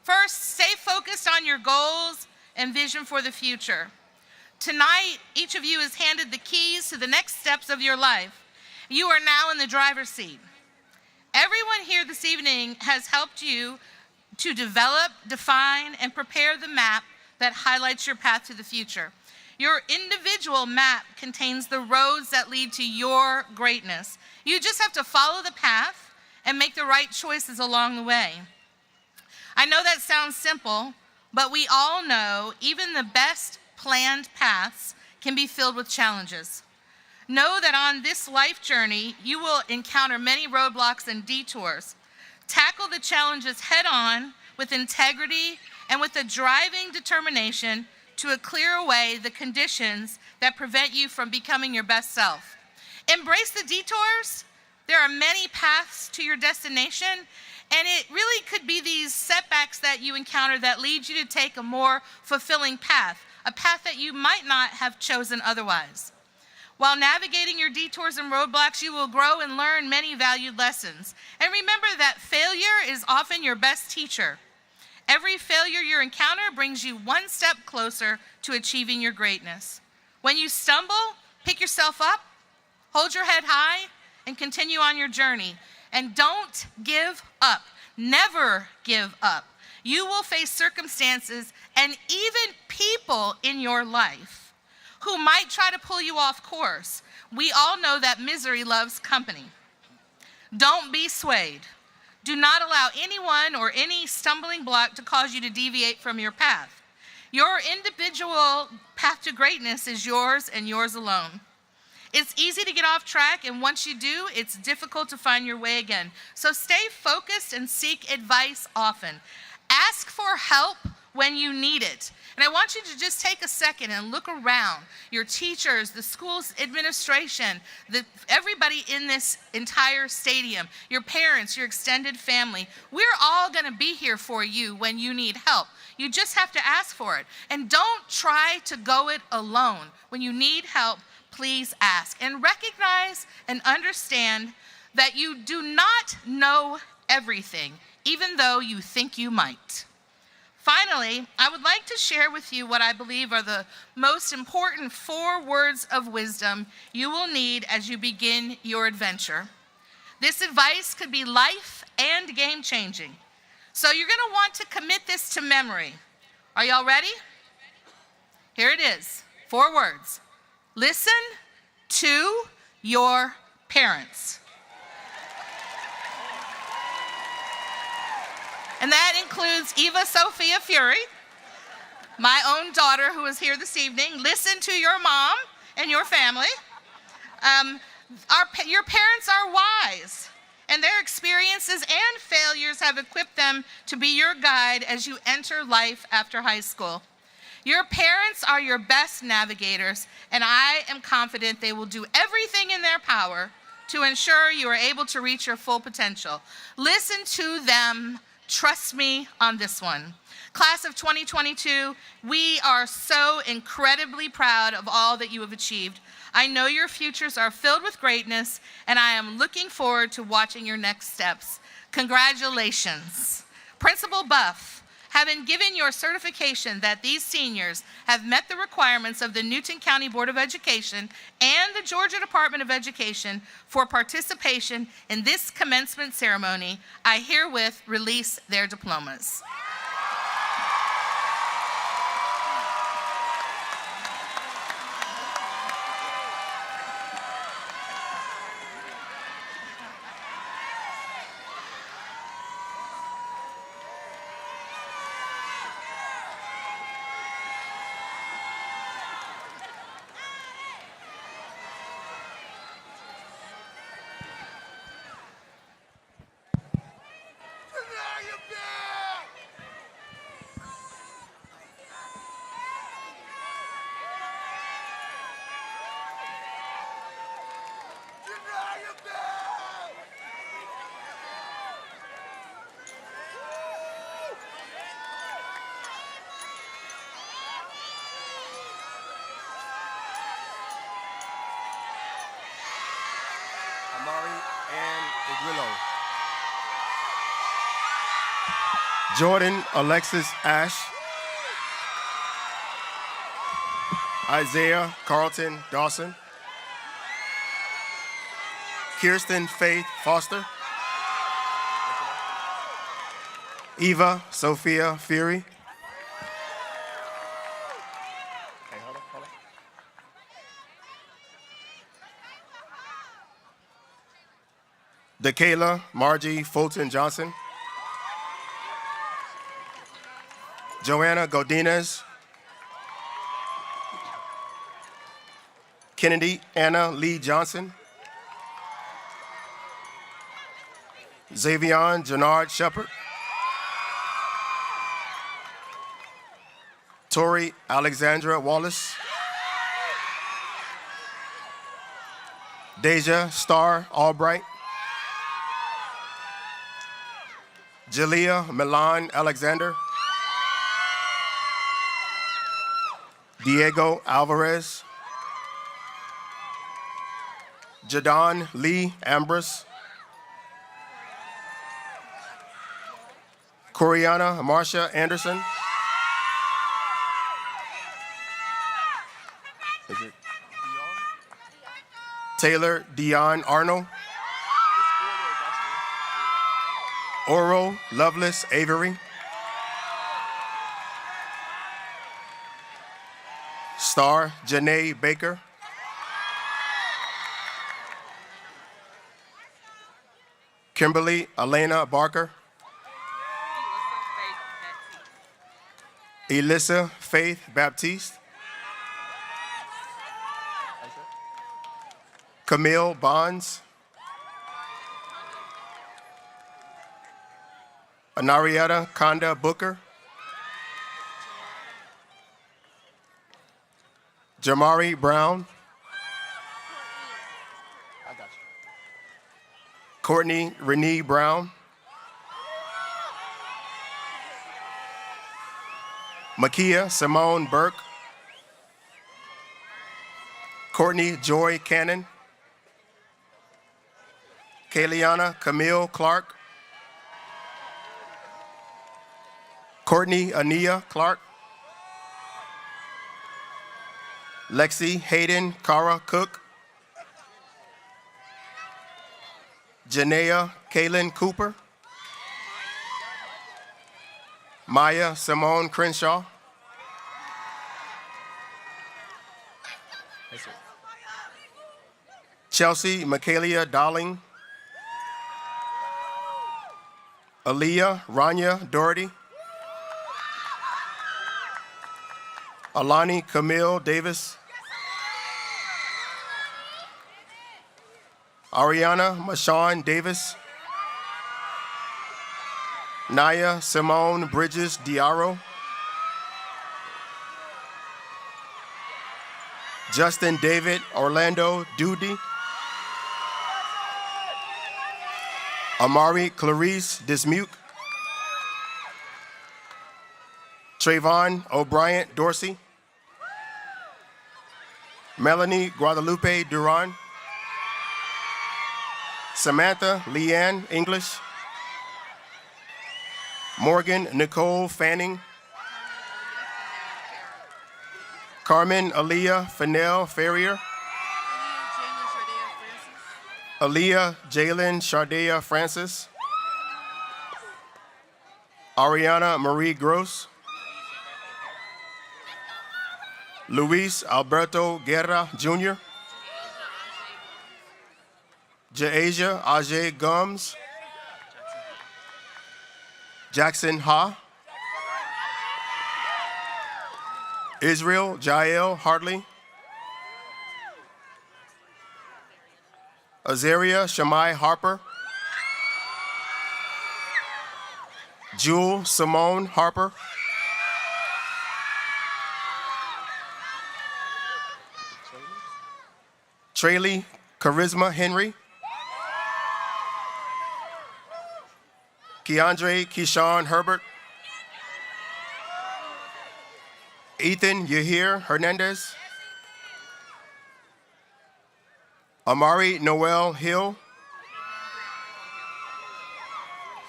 First, stay focused on your goals and vision for the future. Tonight, each of you is handed the keys to the next steps of your life. You are now in the driver's seat. Everyone here this evening has helped you to develop, define, and prepare the map that highlights your path to the future. Your individual map contains the roads that lead to your greatness. You just have to follow the path and make the right choices along the way. I know that sounds simple, but we all know even the best planned paths can be filled with challenges. Know that on this life journey, you will encounter many roadblocks and detours. Tackle the challenges head on with integrity and with a driving determination to clear away the conditions that prevent you from becoming your best self. Embrace the detours. There are many paths to your destination, and it really could be these setbacks that you encounter that lead you to take a more fulfilling path, a path that you might not have chosen otherwise. While navigating your detours and roadblocks, you will grow and learn many valued lessons. And remember that failure is often your best teacher. Every failure you encounter brings you one step closer to achieving your greatness. When you stumble, pick yourself up, hold your head high, and continue on your journey. And don't give up. Never give up. You will face circumstances and even people in your life who might try to pull you off course. We all know that misery loves company. Don't be swayed. Do not allow anyone or any stumbling block to cause you to deviate from your path. Your individual path to greatness is yours and yours alone. It's easy to get off track, and once you do, it's difficult to find your way again. So stay focused and seek advice often. Ask for help when you need it. And I want you to just take a second and look around. Your teachers, the school's administration, everybody in this entire stadium, your parents, your extended family. We're all going to be here for you when you need help. You just have to ask for it. And don't try to go it alone. When you need help, please ask. And recognize and understand that you do not know everything, even though you think you might. Finally, I would like to share with you what I believe are the most important 4 words of wisdom you will need as you begin your adventure. This advice could be life and game-changing. So you're going to want to commit this to memory. Are y'all ready? Here it is. 4 words. Listen to your parents. And that includes Eva Sophia Fury, my own daughter who is here this evening. Listen to your mom and your family. Your parents are wise, and their experiences and failures have equipped them to be your guide as you enter life after high school. Your parents are your best navigators, and I am confident they will do everything in their power to ensure you are able to reach your full potential. Listen to them. Trust me on this one. Class of 2022, we are so incredibly proud of all that you have achieved. I know your futures are filled with greatness, and I am looking forward to watching your next steps. Congratulations. Principal Buff, having given your certification that these seniors have met the requirements of the Newton County Board of Education and the Georgia Department of Education for participation in this commencement ceremony, I herewith release their diplomas. Jordan Alexis Ash, Isaiah Carlton Dawson, Kirsten Faith Foster, Eva Sophia Fury, DeKayla Margie Fulton Johnson, Joanna Godinez, Kennedy Anna Lee Johnson, Xavion Jannard Shepard, Tori Alexandra Wallace, Deja Star Albright, Jalea Milan Alexander, Diego Alvarez, Jadon Lee Ambrose. Coriana Marcia Anderson. Taylor Dion Arnold. Oro Lovelace Avery. Star Janae Baker. Kimberly Elena Barker. Elissa Faith Baptiste. Camille Bonds. Anarietta Conda Booker. Jamari Brown. Courtney Renee Brown. Makia Simone Burke. Courtney Joy Cannon. Kayliana Camille Clark. Courtney Ania Clark. Lexi Hayden Cara Cook. Janea Kaylin Cooper. Maya Simone Crenshaw. Chelsea Michaelia Darling. Aaliyah Rania Doherty. Alani Camille Davis. Ariana Mashawn Davis. Naya Simone Bridges Diaro. Justin David Orlando Doody. Amari Clarice Dismuke. Trayvon O'Brien Dorsey. Melanie Guadalupe Duran. Samantha Leanne English. Morgan Nicole Fanning. Carmen Aaliyah Fennell Ferrier. Aaliyah Jalen Shardea Francis. Ariana Marie Gross. Luis Alberto Guerra Jr. Jaasia Ajay Gums. Jackson Ha. Israel Jael Hartley. Azaria Shamai Harper. Jewel Simone Harper. Traley Charisma Henry. Keandre Keyshawn Herbert. Ethan Yahir Hernandez. Amari Noel Hill.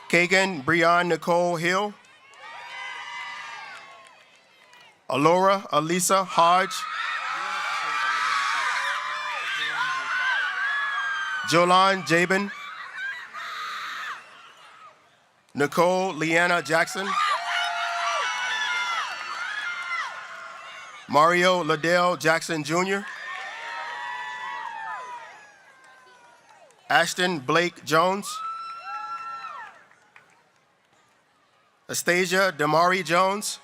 Kagan Breon Nicole Hill. Alora Alisa Hodge. Jolan Jabin. Nicole Leanna Jackson. Mario Liddell Jackson Jr. Ashton Blake Jones. Astasia Damari Jones.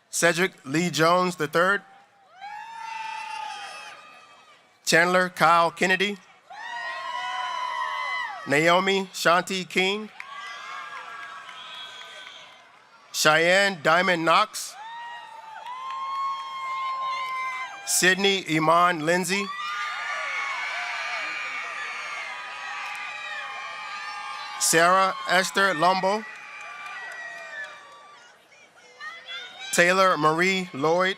Cedric Lee Jones III. Chandler Kyle Kennedy. Naomi Shanti King. Cheyenne Diamond Knox. Sydney Iman Lindsay. Sarah Esther Lumbo. Taylor Marie Lloyd.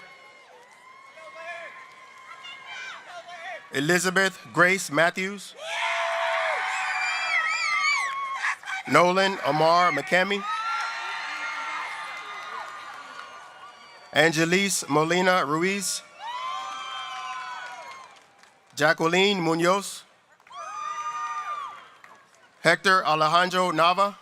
Elizabeth Grace Matthews. Nolan Amar McCamey. Angelise Molina Ruiz. Jacqueline Munoz. Hector Alejandro Nava.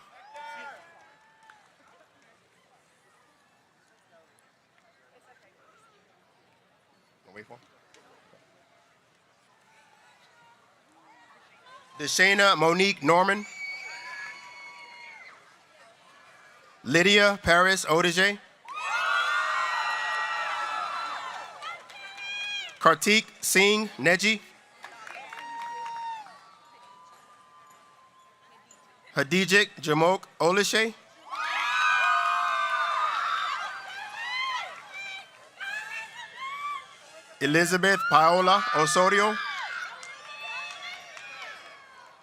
Deshana Monique Norman. Lydia Paris Odige. Kartik Singh Neji. Hadijik Jamok Olishe. Elizabeth Paola Osorio.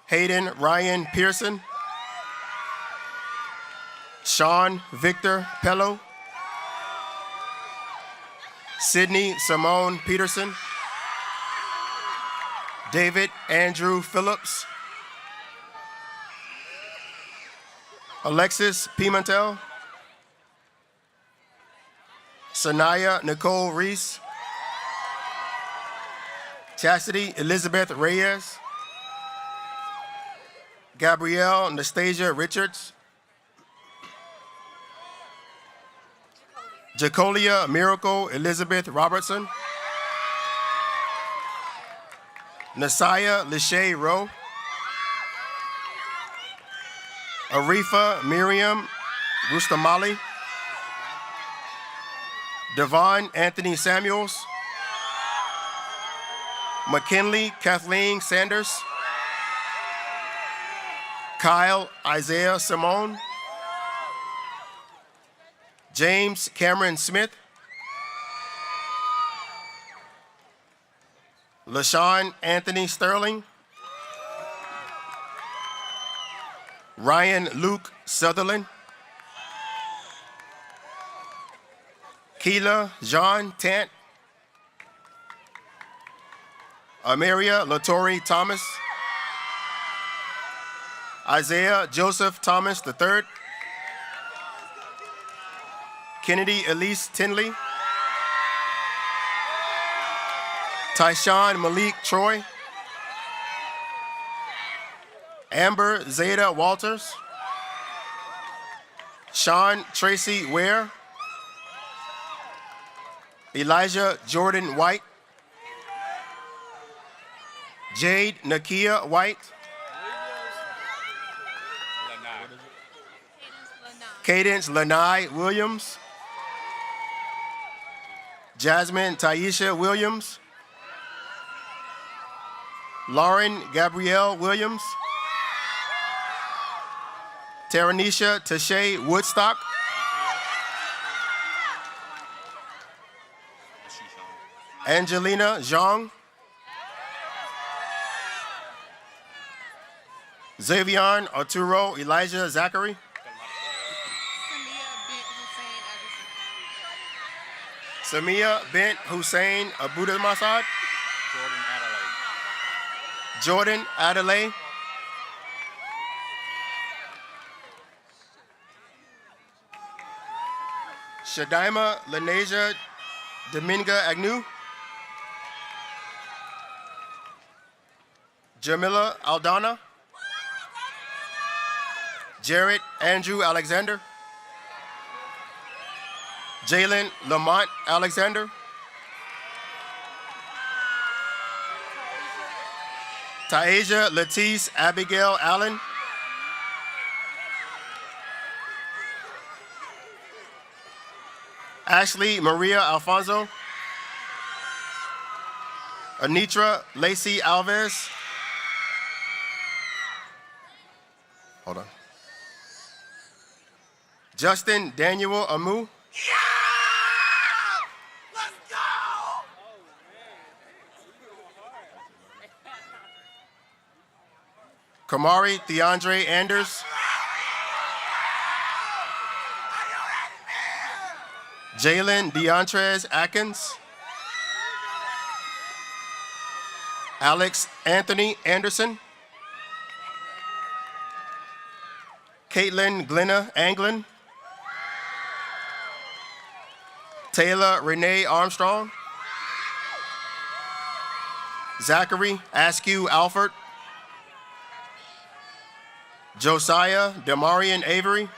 Hayden Ryan Pearson. Sean Victor Pello. Sydney Simone Peterson. David Andrew Phillips. Alexis Pimentel. Sanaya Nicole Reese. Chastity Elizabeth Reyes. Gabrielle Nastasia Richards. Jacolia Miracle Elizabeth Robertson. Nasaya Lachey Rowe. Arifa Miriam Rustamali. Devon Anthony Samuels. McKinley Kathleen Sanders. Kyle Isaiah Simone. James Cameron Smith. LaShawn Anthony Sterling. Ryan Luke Sutherland. Keela Jean Tant. Amaria Latori Thomas. Isaiah Joseph Thomas III. Kennedy Elise Tinley. Tyshawn Malik Troy. Amber Zeta Walters. Sean Tracy Ware. Elijah Jordan White. Jade Nakia White. Cadence Lanai Williams. Jasmine Taisha Williams. Lauren Gabrielle Williams. Taranisha Tashay Woodstock. Angelina Zhang. Xavion Arturo Elijah Zachary. Samia Bint Hussein Abuda Masad. Jordan Adelaide. Shadaima Lenasia Dominga Agnew. Jamila Aldana. Jared Andrew Alexander. Jalen Lamont Alexander. Taisha Latice Abigail Allen. Ashley Maria Alfonso. Anitra Lacey Alves. Hold on. Justin Daniel Amu. Kamari Theandre Anders. Jalen Deontrez Atkins. Alex Anthony Anderson. Caitlin Glenna Anglin. Taylor Renee Armstrong. Zachary Askew Alford. Josiah Demarian Avery.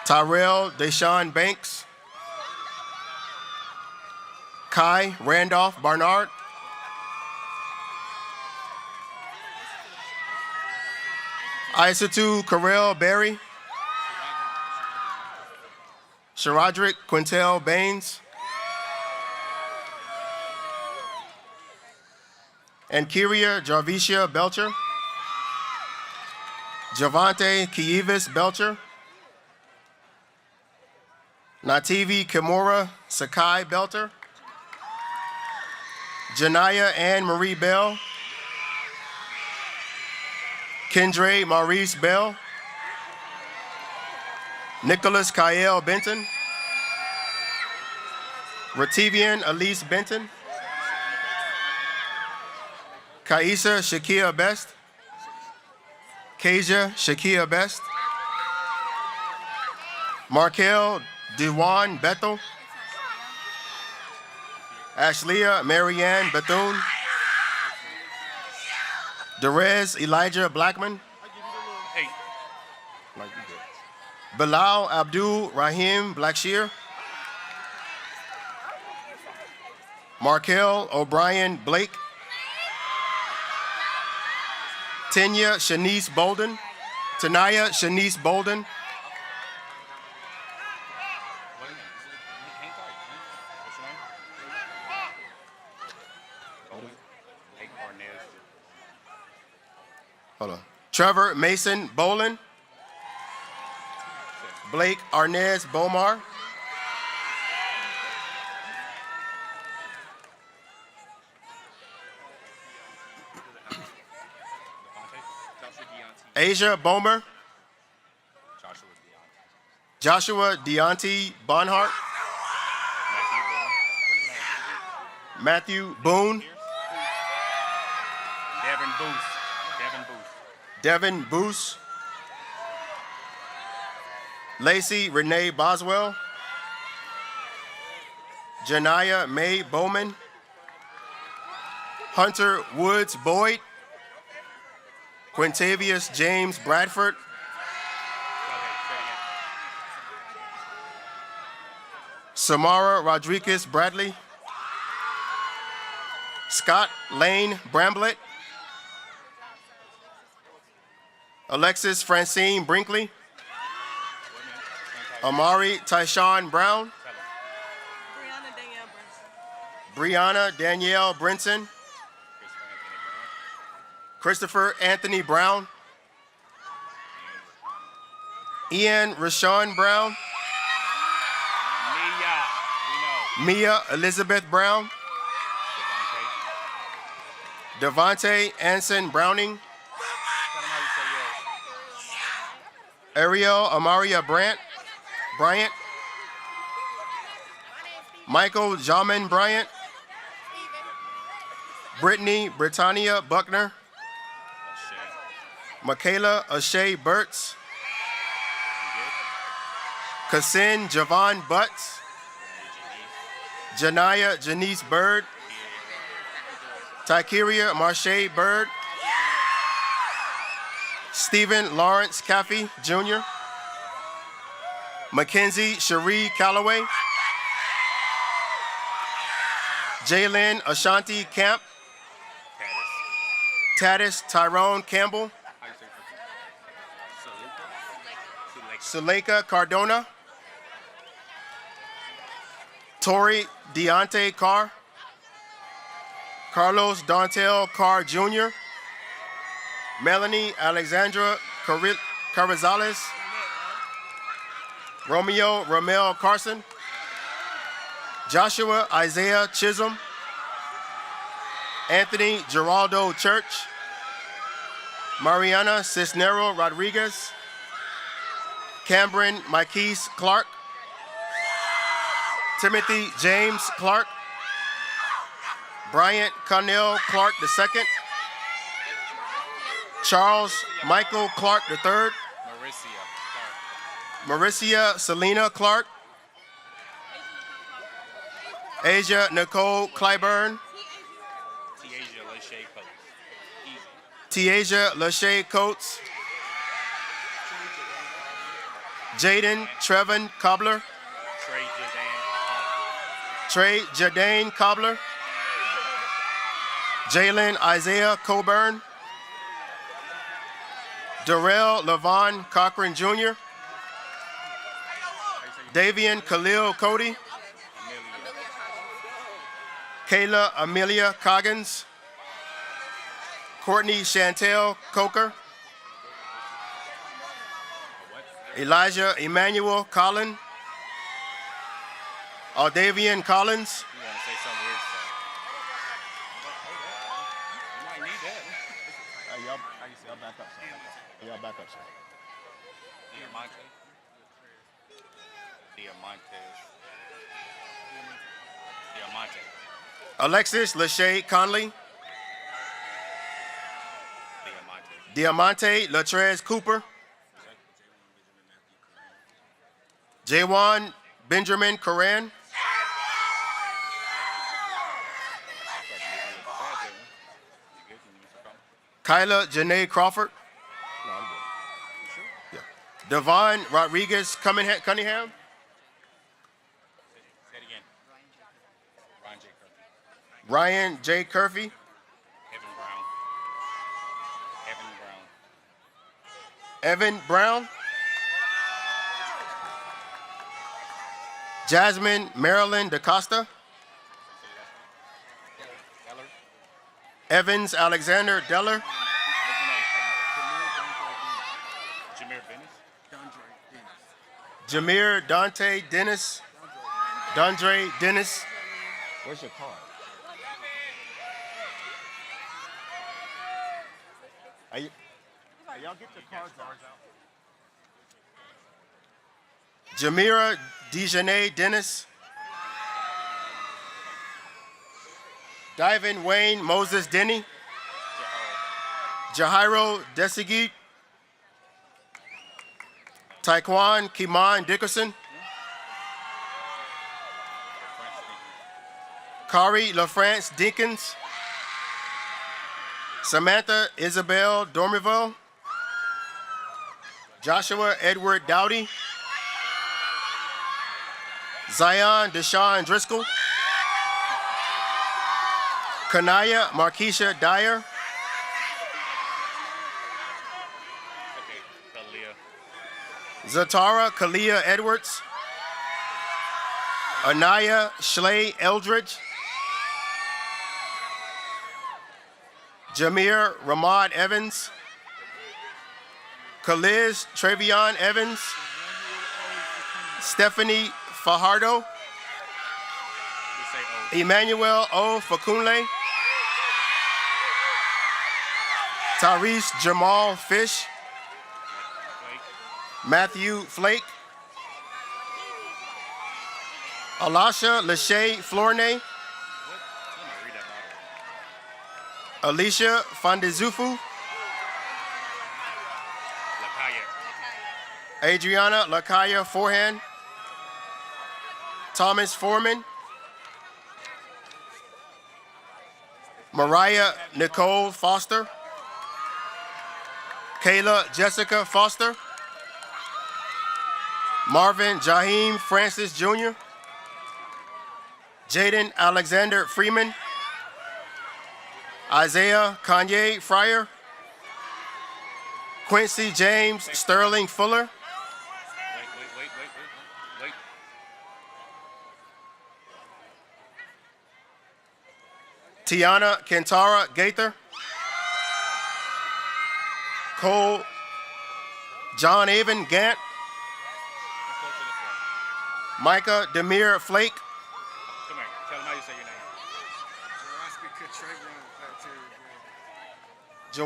Tyrell Deshaun Banks. Kai Randolph Barnard. Isatu Carell Berry. Sharadrick Quintel Baines. And Kyria Jarvicia Belcher. Javante Kievis Belcher. Nativi Kimura Sakai Belter. Janaya Ann Marie Bell. Kendre Maurice Bell. Nicholas Kyle Benton. Rativian Elise Benton. Kaisa Shakia Best. Kasia Shakia Best. Markel Dewan Bethel. Ashleah Marianne Bethune. Derez Elijah Blackman. Bilal Abdul Rahim Blackshear. Markel O'Brien Blake. Tanya Shanice Bolden. Tanaya Shanice Bolden. Hold on. Trevor Mason Bolin. Blake Arnez Bomar. Asia Bomer. Joshua Deonte Bonhart. Matthew Boone. Devin Boose. Lacey Renee Boswell. Janaya May Bowman. Hunter Woods Boyd. Quintavious James Bradford. Samara Rodriguez Bradley. Scott Lane Bramblett. Alexis Francine Brinkley. Amari Tyshawn Brown. Brianna Danielle Brinson. Christopher Anthony Brown. Ian Rashawn Brown. Mia Elizabeth Brown. Devontae Anson Browning. Ariel Amaria Bryant. Michael Jamin Bryant. Brittany Britannia Buckner. Michaela O'Shea Burtz. Kassin Javon Butts. Janaya Janice Bird. Tykeria Marche Bird. Stephen Lawrence Caffey Jr. Mackenzie Cherie Calloway. Jalen Ashanti Camp. Tatis Tyrone Campbell. Suleika Cardona. Tori Deontay Carr. Carlos Dontel Carr Jr. Melanie Alexandra Carrizales. Romeo Ramel Carson. Joshua Isaiah Chisholm. Anthony Geraldo Church. Mariana Cisnero Rodriguez. Cameron Mikese Clark. Timothy James Clark. Bryant Connell Clark II. Charles Michael Clark III. Maricia Selena Clark. Asia Nicole Clyburn. Tiaja Lachey Coates. Jaden Trevin Cobbler. Trey Jadane Cobbler. Jalen Isaiah Coburn. Darrell Levon Cochran Jr. Davian Khalil Cody. Kayla Amelia Coggins. Courtney Chantel Coker. Elijah Emmanuel Collin. Aldavian Collins. Y'all back up, sir. Alexis Lachey Conley. Diamante Latrez Cooper. Jaywan Benjamin Coran. Kyla Janae Crawford. No, I'm good. Yeah. Devon Rodriguez Cunningham. Say it again. Ryan J. Curfy. Evan Brown. Jasmine Marilyn DaCosta. Evans Alexander Deller. Jameer Dante Dennis. Dondre Dennis. Where's your card? Y'all get your cards out. Jamira Dejanay Dennis. Divan Wayne Moses Denny. Jahairo Desigi. Taekwon Kimon Dickerson. Kari LaFrance Dinkins. Samantha Isabel Dormeville. Joshua Edward Dowdy. Zion Deshaun Driscoll. Kanaya Markeisha Dyer. Zatara Kalia Edwards. Anaya Schley Eldridge. Jameer Ramad Evans. Kaliz Trevion Evans. Stephanie Fajardo. Emmanuel O. Fakunle. Tyrese Jamal Fish. Matthew Flake. Alasha Lachey Flornay. Alicia Fandezufu. Adriana Lakaya Forehand. Thomas Foreman. Mariah Nicole Foster. Kayla Jessica Foster. Marvin Jaheim Francis Jr. Jaden Alexander Freeman. Isaiah Kanye Fryer. Quincy James Sterling Fuller. Tiana Kentara Gaither. Cole John Avon Gant. Micah Demir Flake. Come here. Tell them how you say your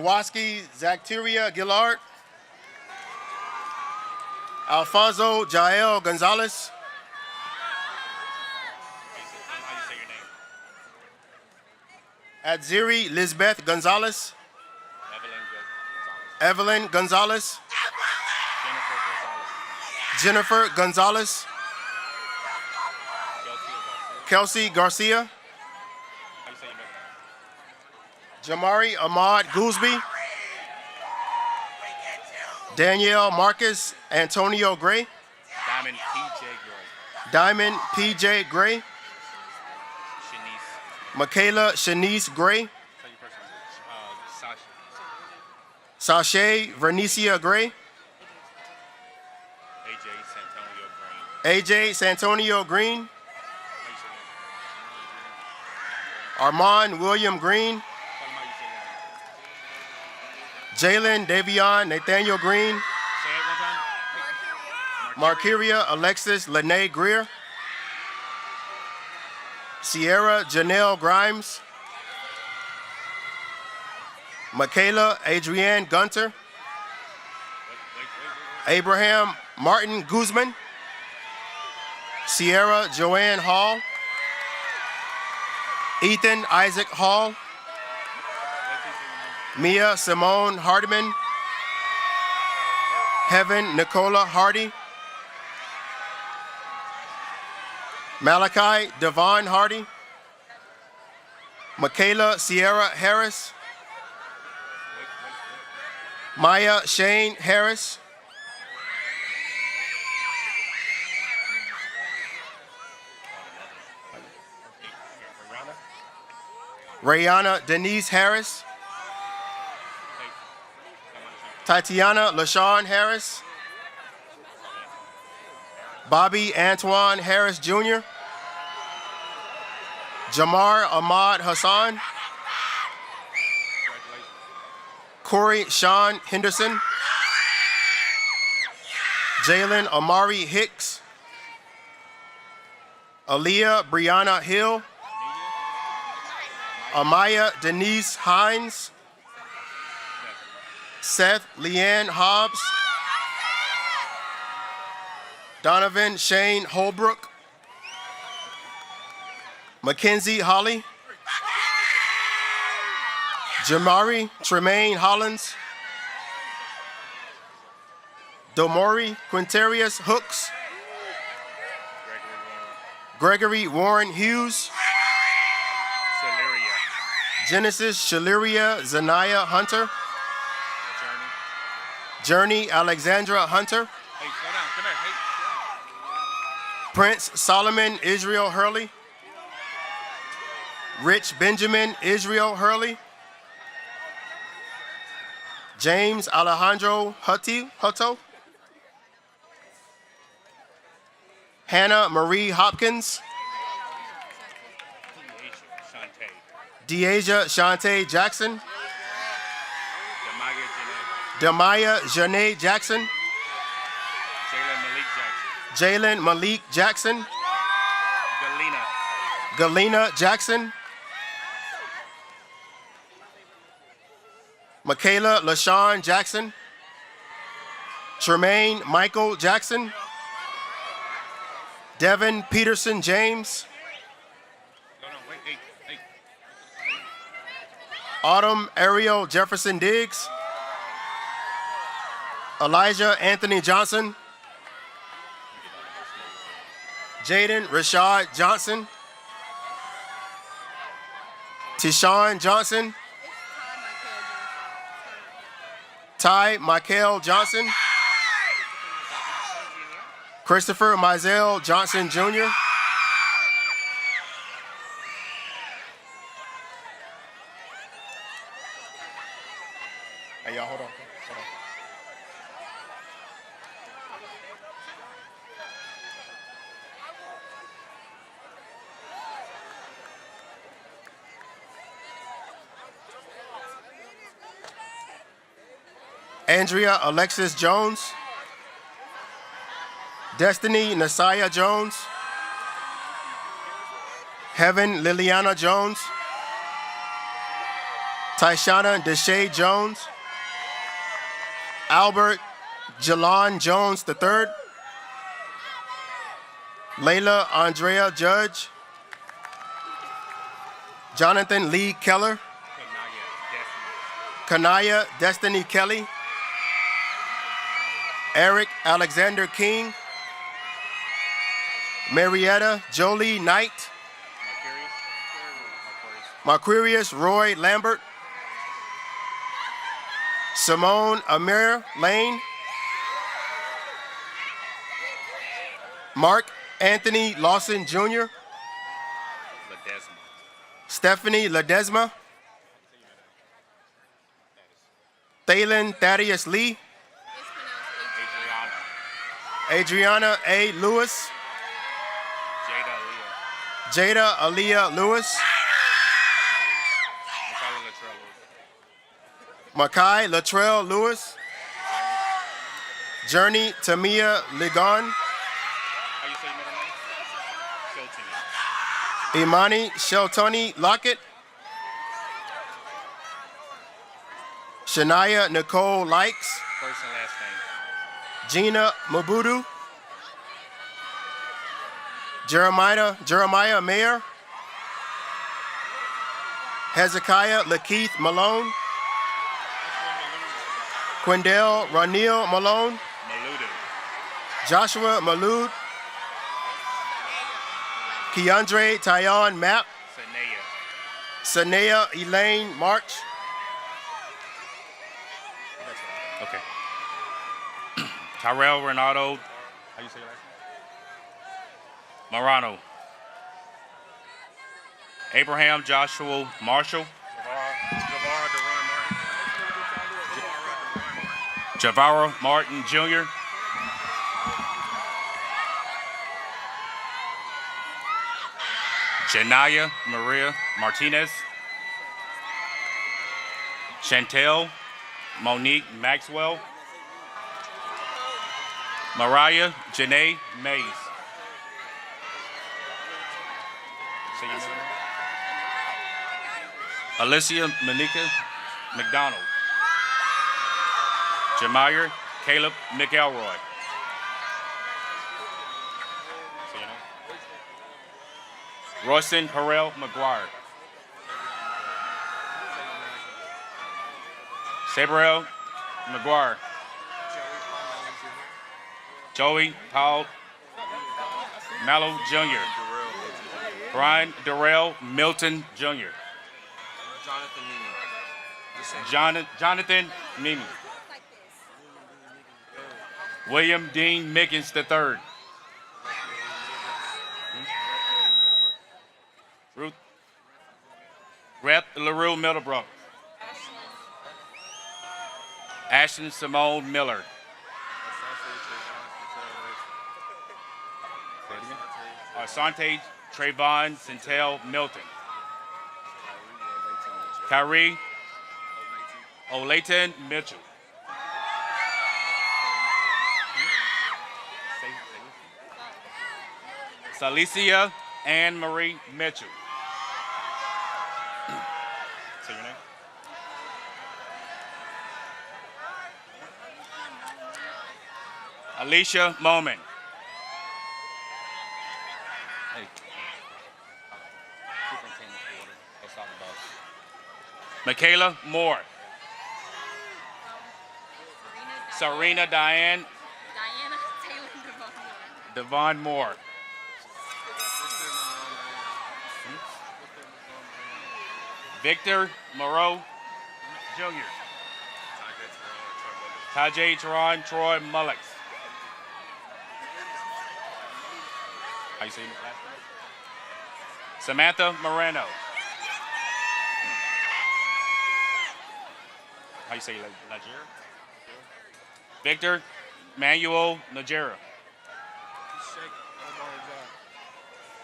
name. Jawaski Zacteria Gillard. Alfonso Jael Gonzalez. Adziri Lisbeth Gonzalez. Evelyn Gonzalez. Jennifer Gonzalez. Kelsey Garcia. Jamari Ahmad Goolsby. Danielle Marcus Antonio Gray. Diamond P.J. Gray. Michaela Shanice Gray. Sashay Vernicia Gray. AJ Santonio Green. Armand William Green. Jalen Davion Nathaniel Green. Markiria Alexis Lene Greer. Sierra Janelle Grimes. Michaela Adrienne Gunter. Abraham Martin Guzman. Sierra Joanne Hall. Ethan Isaac Hall. Mia Simone Hardiman. Heaven Nicola Hardy. Malachi Devon Hardy. Michaela Sierra Harris. Maya Shane Harris. Rayana Denise Harris. Tatiana LaShawn Harris. Bobby Antoine Harris Jr. Jamar Ahmad Hassan. Corey Sean Henderson. Jalen Amari Hicks. Aaliyah Brianna Hill. Amaya Denise Hines. Seth Leanne Hobbs. Donovan Shane Holbrook. Mackenzie Holly. Jamari Tremaine Hollins. Domori Quintarius Hooks. Gregory Warren Hughes. Genesis Shaliria Zanaya Hunter. Journey Alexandra Hunter. Prince Solomon Israel Hurley. Rich Benjamin Israel Hurley. James Alejandro Hutto. Hannah Marie Hopkins. Deasia Shantae Jackson. Demaya Janae Jackson. Jalen Malik Jackson. Galena Jackson. Michaela LaShawn Jackson. Tremaine Michael Jackson. Devin Peterson James. Autumn Ariel Jefferson Diggs. Elijah Anthony Johnson. Jaden Rashad Johnson. Tishawn Johnson. Ty Michael Johnson. Christopher Mizell Johnson Jr. Hey, y'all, hold on. Andrea Alexis Jones. Destiny Nasiah Jones. Heaven Liliana Jones. Tyshana Deshae Jones. Albert Jalon Jones III. Layla Andrea Judge. Jonathan Lee Keller. Kanaya Destiny Kelly. Eric Alexander King. Marietta Jolie Knight. Marquarius Roy Lambert. Simone Amir Lane. Mark Anthony Lawson Jr. Stephanie Ledesma. Thalen Thaddeus Lee. Adriana A. Lewis. Jada Aaliyah Lewis. Makai Latrell Lewis. Journey Tamia Ligon. Imani Sheltoni Lockett. Shania Nicole Likes. First and last name. Gina Mabudu. Jeremiah Mayer. Hezekiah Lakeith Malone. Quindell Ranil Malone. Joshua Malud. Keandre Tyon Mapp. Sanea Elaine March. Okay. Tyrell Renato. How you say your last name? Morano. Abraham Joshua Marshall. Javara Martin Jr. Janaya Maria Martinez. Chantel Monique Maxwell. Mariah Janae Mays. Say your name. Alicia Monica McDonald. Jamire Caleb McElroy. Say your name. Royston Harrell McGuire. Sabriel McGuire. Joey Paul Mallow Jr. Brian Darrell Milton Jr. Jonathan Mimi. William Dean Mickens III. Ruth LaRue Middlebrook. Ashton Simone Miller. Asante Trayvon Centel Milton. Kyrie Olayton Mitchell. Salicia Anne Marie Mitchell. Say your name. Alicia Moman. Hey. Michaela Moore. Serena Diane Devon Moore. Victor Moreau Jr. Tajay Teron Troy Mullix. How you say your last name? Samantha Moreno. How you say Nigeria? Victor Manuel Najera.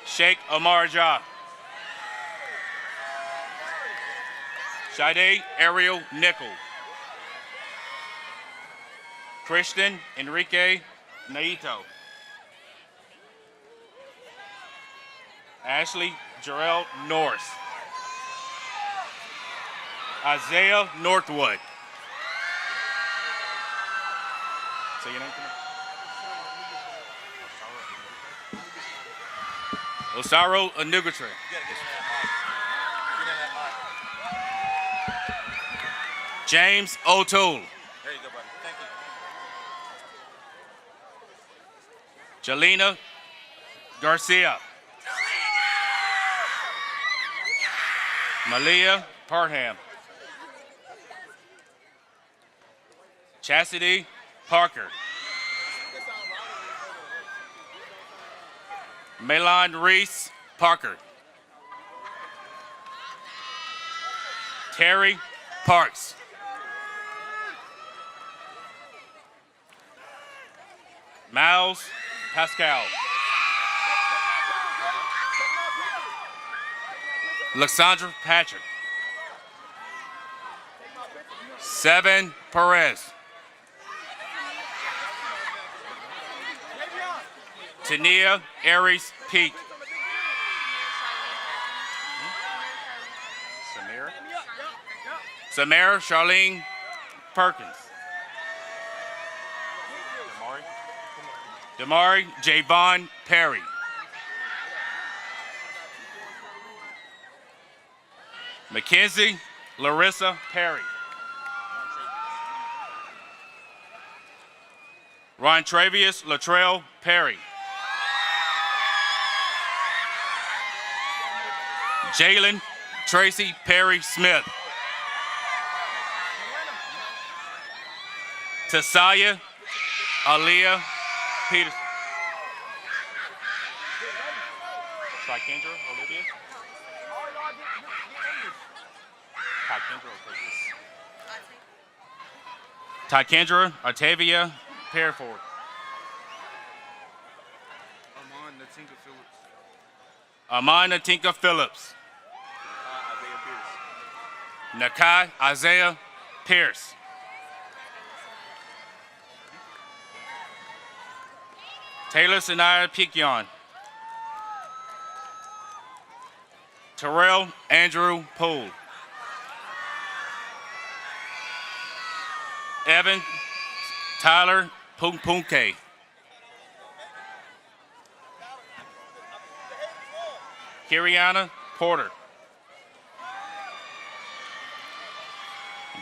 Sheikh Omar Ja. Shade Ariel Nickel. Christian Enrique Naito. Ashley Jarrell Norris. Isaiah Northwood. Say your name to me. Osaro Anugutre. James O'Toole. There you go, buddy. Thank you. Jelena Garcia. Malia Parham. Chastity Parker. Melon Reese Parker. Terry Parks. Miles Pascal. Alexandra Patrick. Seven Perez. Tania Aries Peak. Samara Charlene Perkins. Damari Javon Perry. Mackenzie Larissa Perry. Ron Travius Latrell Perry. Jalen Tracy Perry Smith. Tasaya Aaliyah Peterson. Kendra Olivia. Kendra Octavia Perford. Amon Natinka Phillips. Nakai Isaiah Pierce. Taylor Sanaya Piquion. Terrell Andrew Poole. Evan Tyler Punke. Kiriana Porter.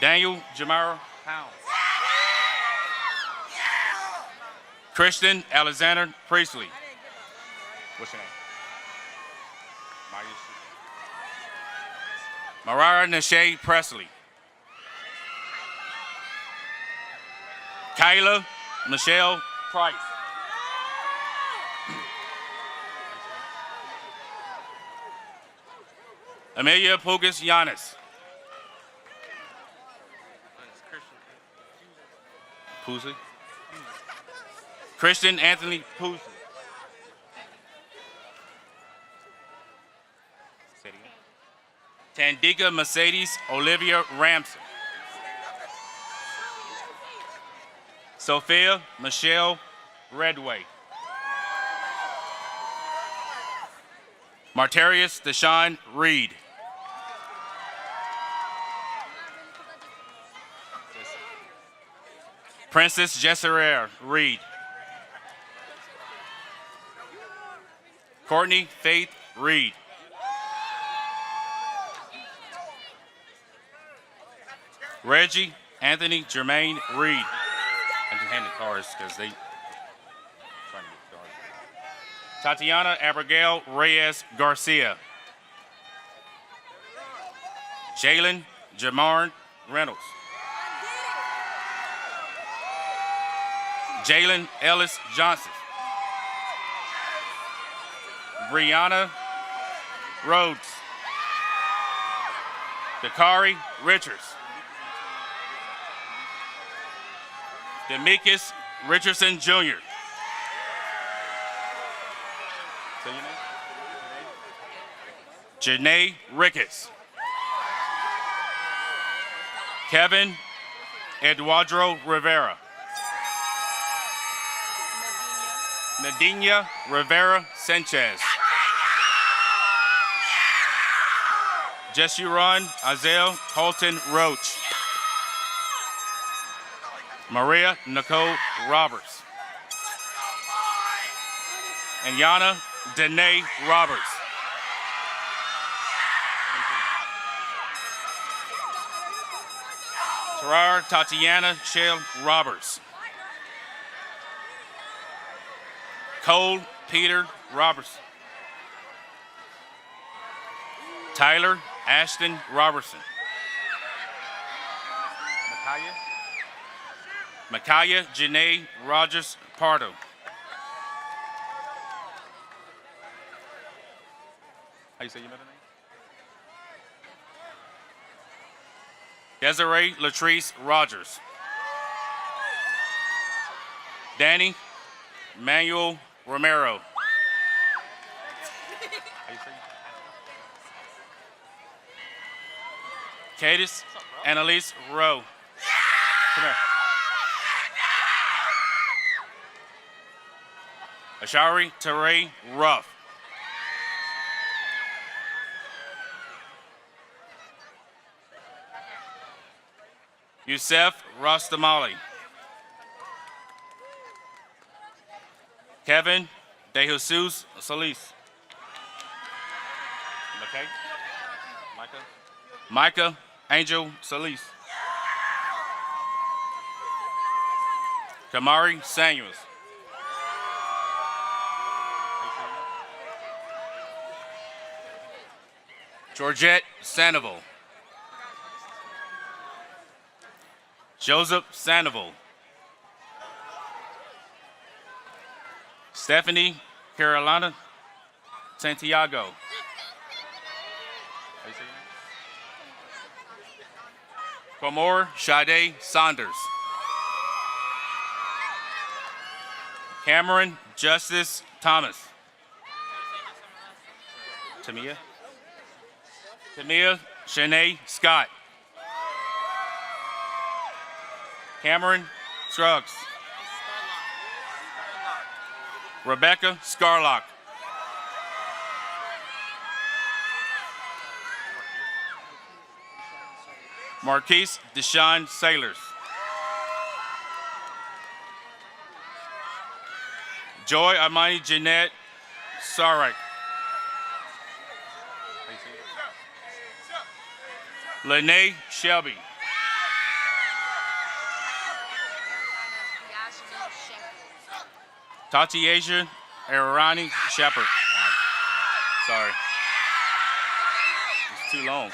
Daniel Jamara Pounds. Christian Alexander Priestley. What's your name? Mariah Nashay Presley. Kyla Michelle Price. Amelia Pugas Giannis. Poosley. Christian Anthony Poosley. Tandika Mercedes Olivia Ramsey. Sophia Michelle Redway. Martarius Deshaun Reed. Princess Jessera Reed. Courtney Faith Reed. Reggie Anthony Jermaine Reed. I can hand the cards because they trying to get cards. Tatiana Abigail Reyes Garcia. Jalen Jamar Reynolds. Jalen Ellis Johnson. Brianna Rhodes. Dakari Richards. Demekus Richardson Jr. Say your name? Janae Ricketts. Kevin Eduardo Rivera. Nadina Rivera Sanchez. Jessuron Isaiah Holton Roach. Maria Nicole Roberts. And Yana Danae Roberts. Terrar Tatiana Shell Roberts. Cole Peter Roberts. Tyler Ashton Robertson. Micaiah Janae Rogers Pardo. How you say your middle name? Desiree Latrice Rogers. Danny Manuel Romero. How you say? Cadis Annalise Rowe. Come here. Ashari Teray Ruff. Youssef Rastamali. Kevin De Jesus Solis. Okay. Micah Angel Solis. Kamari Samuels. Georgette Sandoval. Joseph Sandoval. Stephanie Carolina Santiago. Quamor Sade Saunders. Cameron Justice Thomas. Tamia Shanae Scott. Cameron Scruggs. Rebecca Scarlock. Marquise Deshaun Sailors. Joy Amani Jeanette Sarek. Lene Shelby. Tati Asia Arani Shepard. Sorry. It's too long.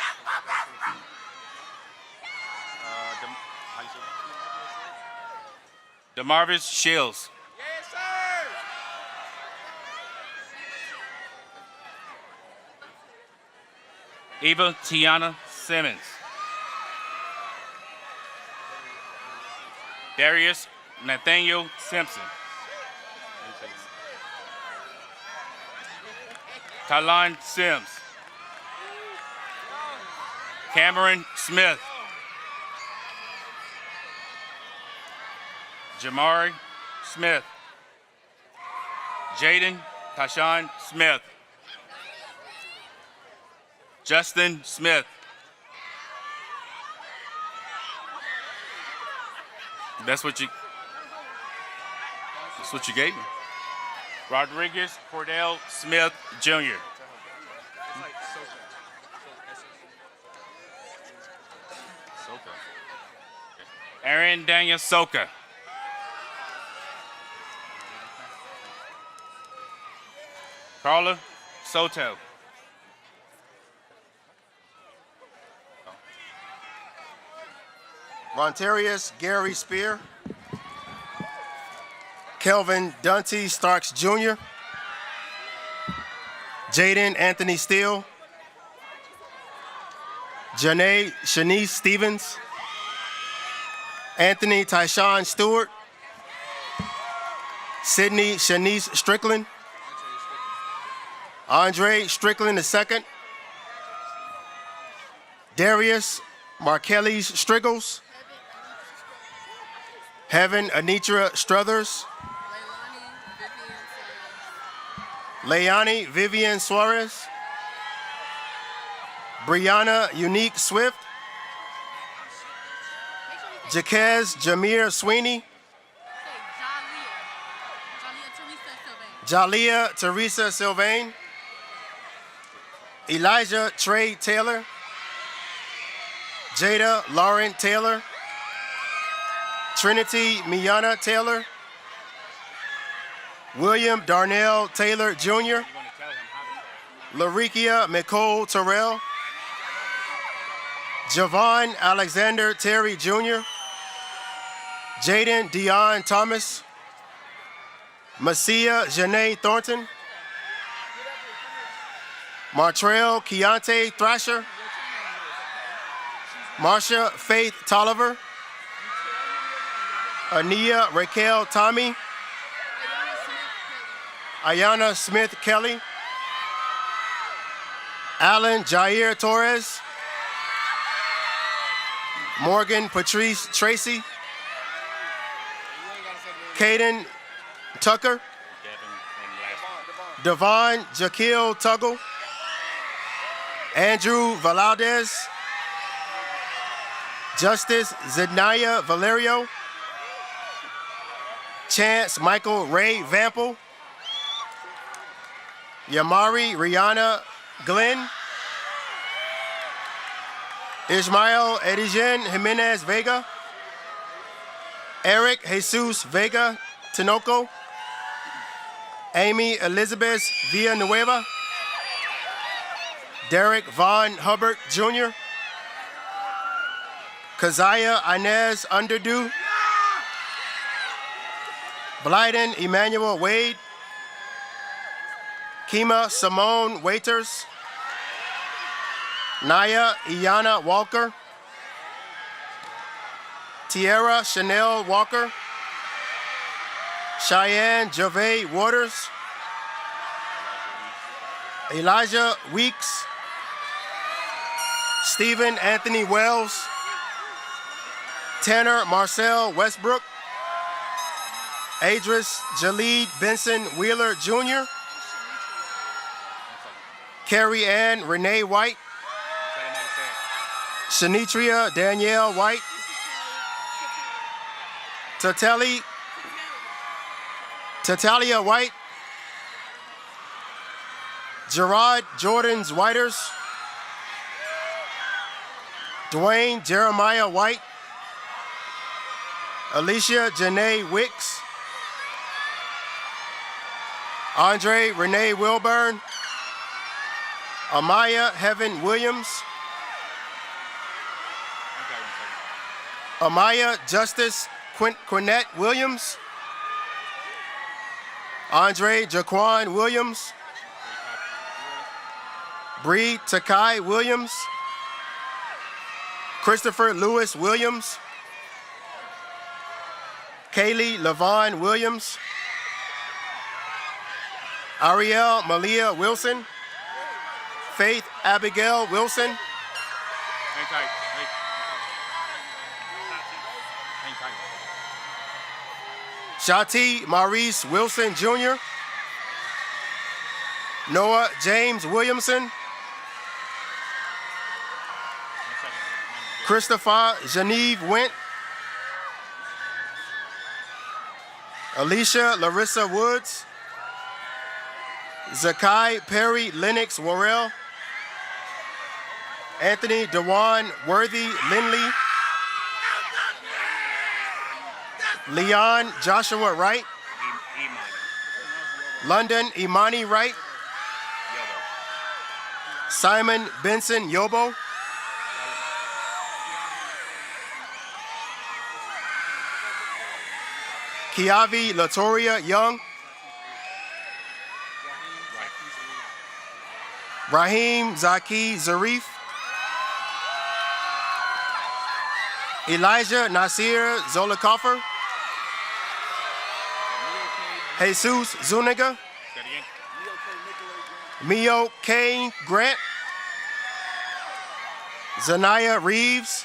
DeMarvis Shields. Yes, sir. Eva Tiana Simmons. Darius Nathaniel Simpson. Tylan Sims. Cameron Smith. Jamari Smith. Jaden Tashawn Smith. Justin Smith. That's what you gave me. Rodriguez Cordell Smith Jr. Aaron Daniel Soka. Carla Soto. Montarius Gary Spear. Kelvin Dunty Starks Jr. Jaden Anthony Steele. Janae Shanice Stevens. Anthony Tyshawn Stewart. Sydney Shanice Strickland. Andre Strickland II. Darius Markellis Striggles. Heaven Anitra Struthers. Leilani Vivian Suarez. Brianna Unique Swift. Jaquez Jameer Sweeney. Jalia Teresa Sylvain. Elijah Trey Taylor. Jada Lauren Taylor. Trinity Miana Taylor. William Darnell Taylor Jr. Larikia Nicole Terrell. Javon Alexander Terry Jr. Jaden Dion Thomas. Masia Janae Thornton. Martrell Keontae Thrasher. Marsha Faith Tolliver. Ania Raquel Tommy. Ayana Smith Kelly. Alan Jair Torres. Morgan Patrice Tracy. Caden Tucker. Devon Jaquil Tuggle. Andrew Valadez. Justice Zednaya Valerio. Chance Michael Ray Vample. Yamari Rihanna Glenn. Ismael Edigen Jimenez Vega. Eric Jesus Vega Tinoco. Amy Elizabeth Villanueva. Derek Vaughn Hubbard Jr. Keziah Inez Underdew. Blyden Emmanuel Wade. Kima Simone Waiters. Naya Iana Walker. Tierra Chanel Walker. Cheyenne Gervais Waters. Elijah Weeks. Stephen Anthony Wells. Tanner Marcel Westbrook. Adris Jalid Benson Wheeler Jr. Carrie Ann Renee White. Shanitria Danielle White. Tatalia White. Gerard Jordans Whiters. Dwayne Jeremiah White. Alicia Janae Wicks. Andre Renee Wilburn. Amaya Heaven Williams. Amaya Justice Quinette Williams. Andre Jaquan Williams. Bree Takai Williams. Christopher Lewis Williams. Kaylee Levon Williams. Ariel Malia Wilson. Faith Abigail Wilson. Hang tight. Hang tight. Shati Maurice Wilson Jr. Noah James Williamson. Christopher Genevieve Went. Alicia Larissa Woods. Zakai Perry Lennox Worrell. Anthony Dewan Worthy Lindley. Leon Joshua Wright. London Imani Wright. Simon Benson Yobo. Kiavi Latoria Young. Raheem Zaki Zarif. Elijah Nasir Zolikofer. Jesus Zuniga. Mio Kane Grant. Zanaya Reeves.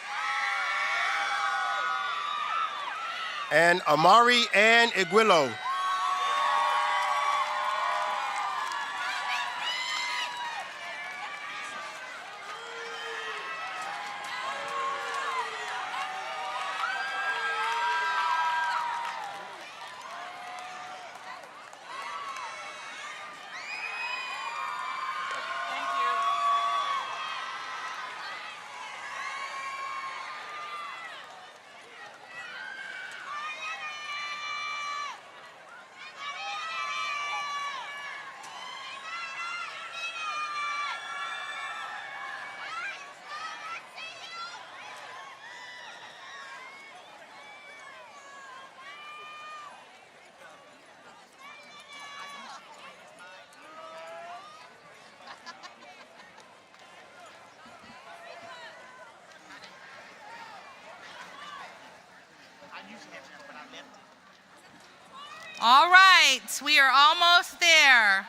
And Amari Ann Iguilo. All right, we are almost there.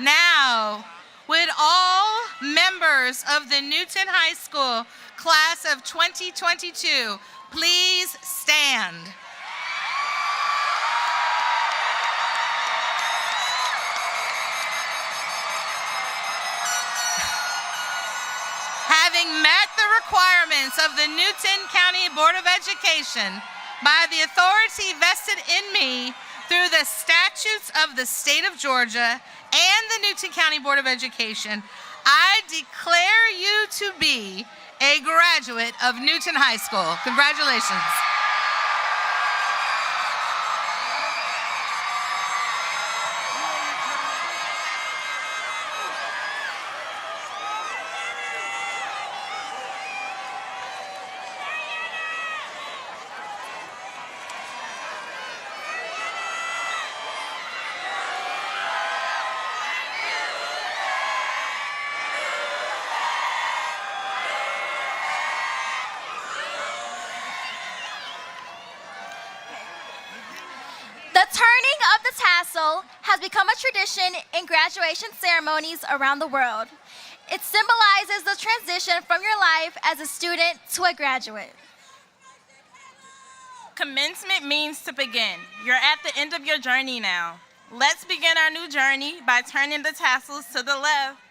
Now, would all members of the Newton High School class of 2022 please stand? Having met the requirements of the Newton County Board of Education by the authority vested in me through the statutes of the state of Georgia and the Newton County Board of Education, I declare you to be a graduate of Newton High School. Congratulations. The turning of the tassel has become a tradition in graduation ceremonies around the world. It symbolizes the transition from your life as a student to a graduate. Commencement means to begin. You're at the end of your journey now. Let's begin our new journey by turning the tassels to the left.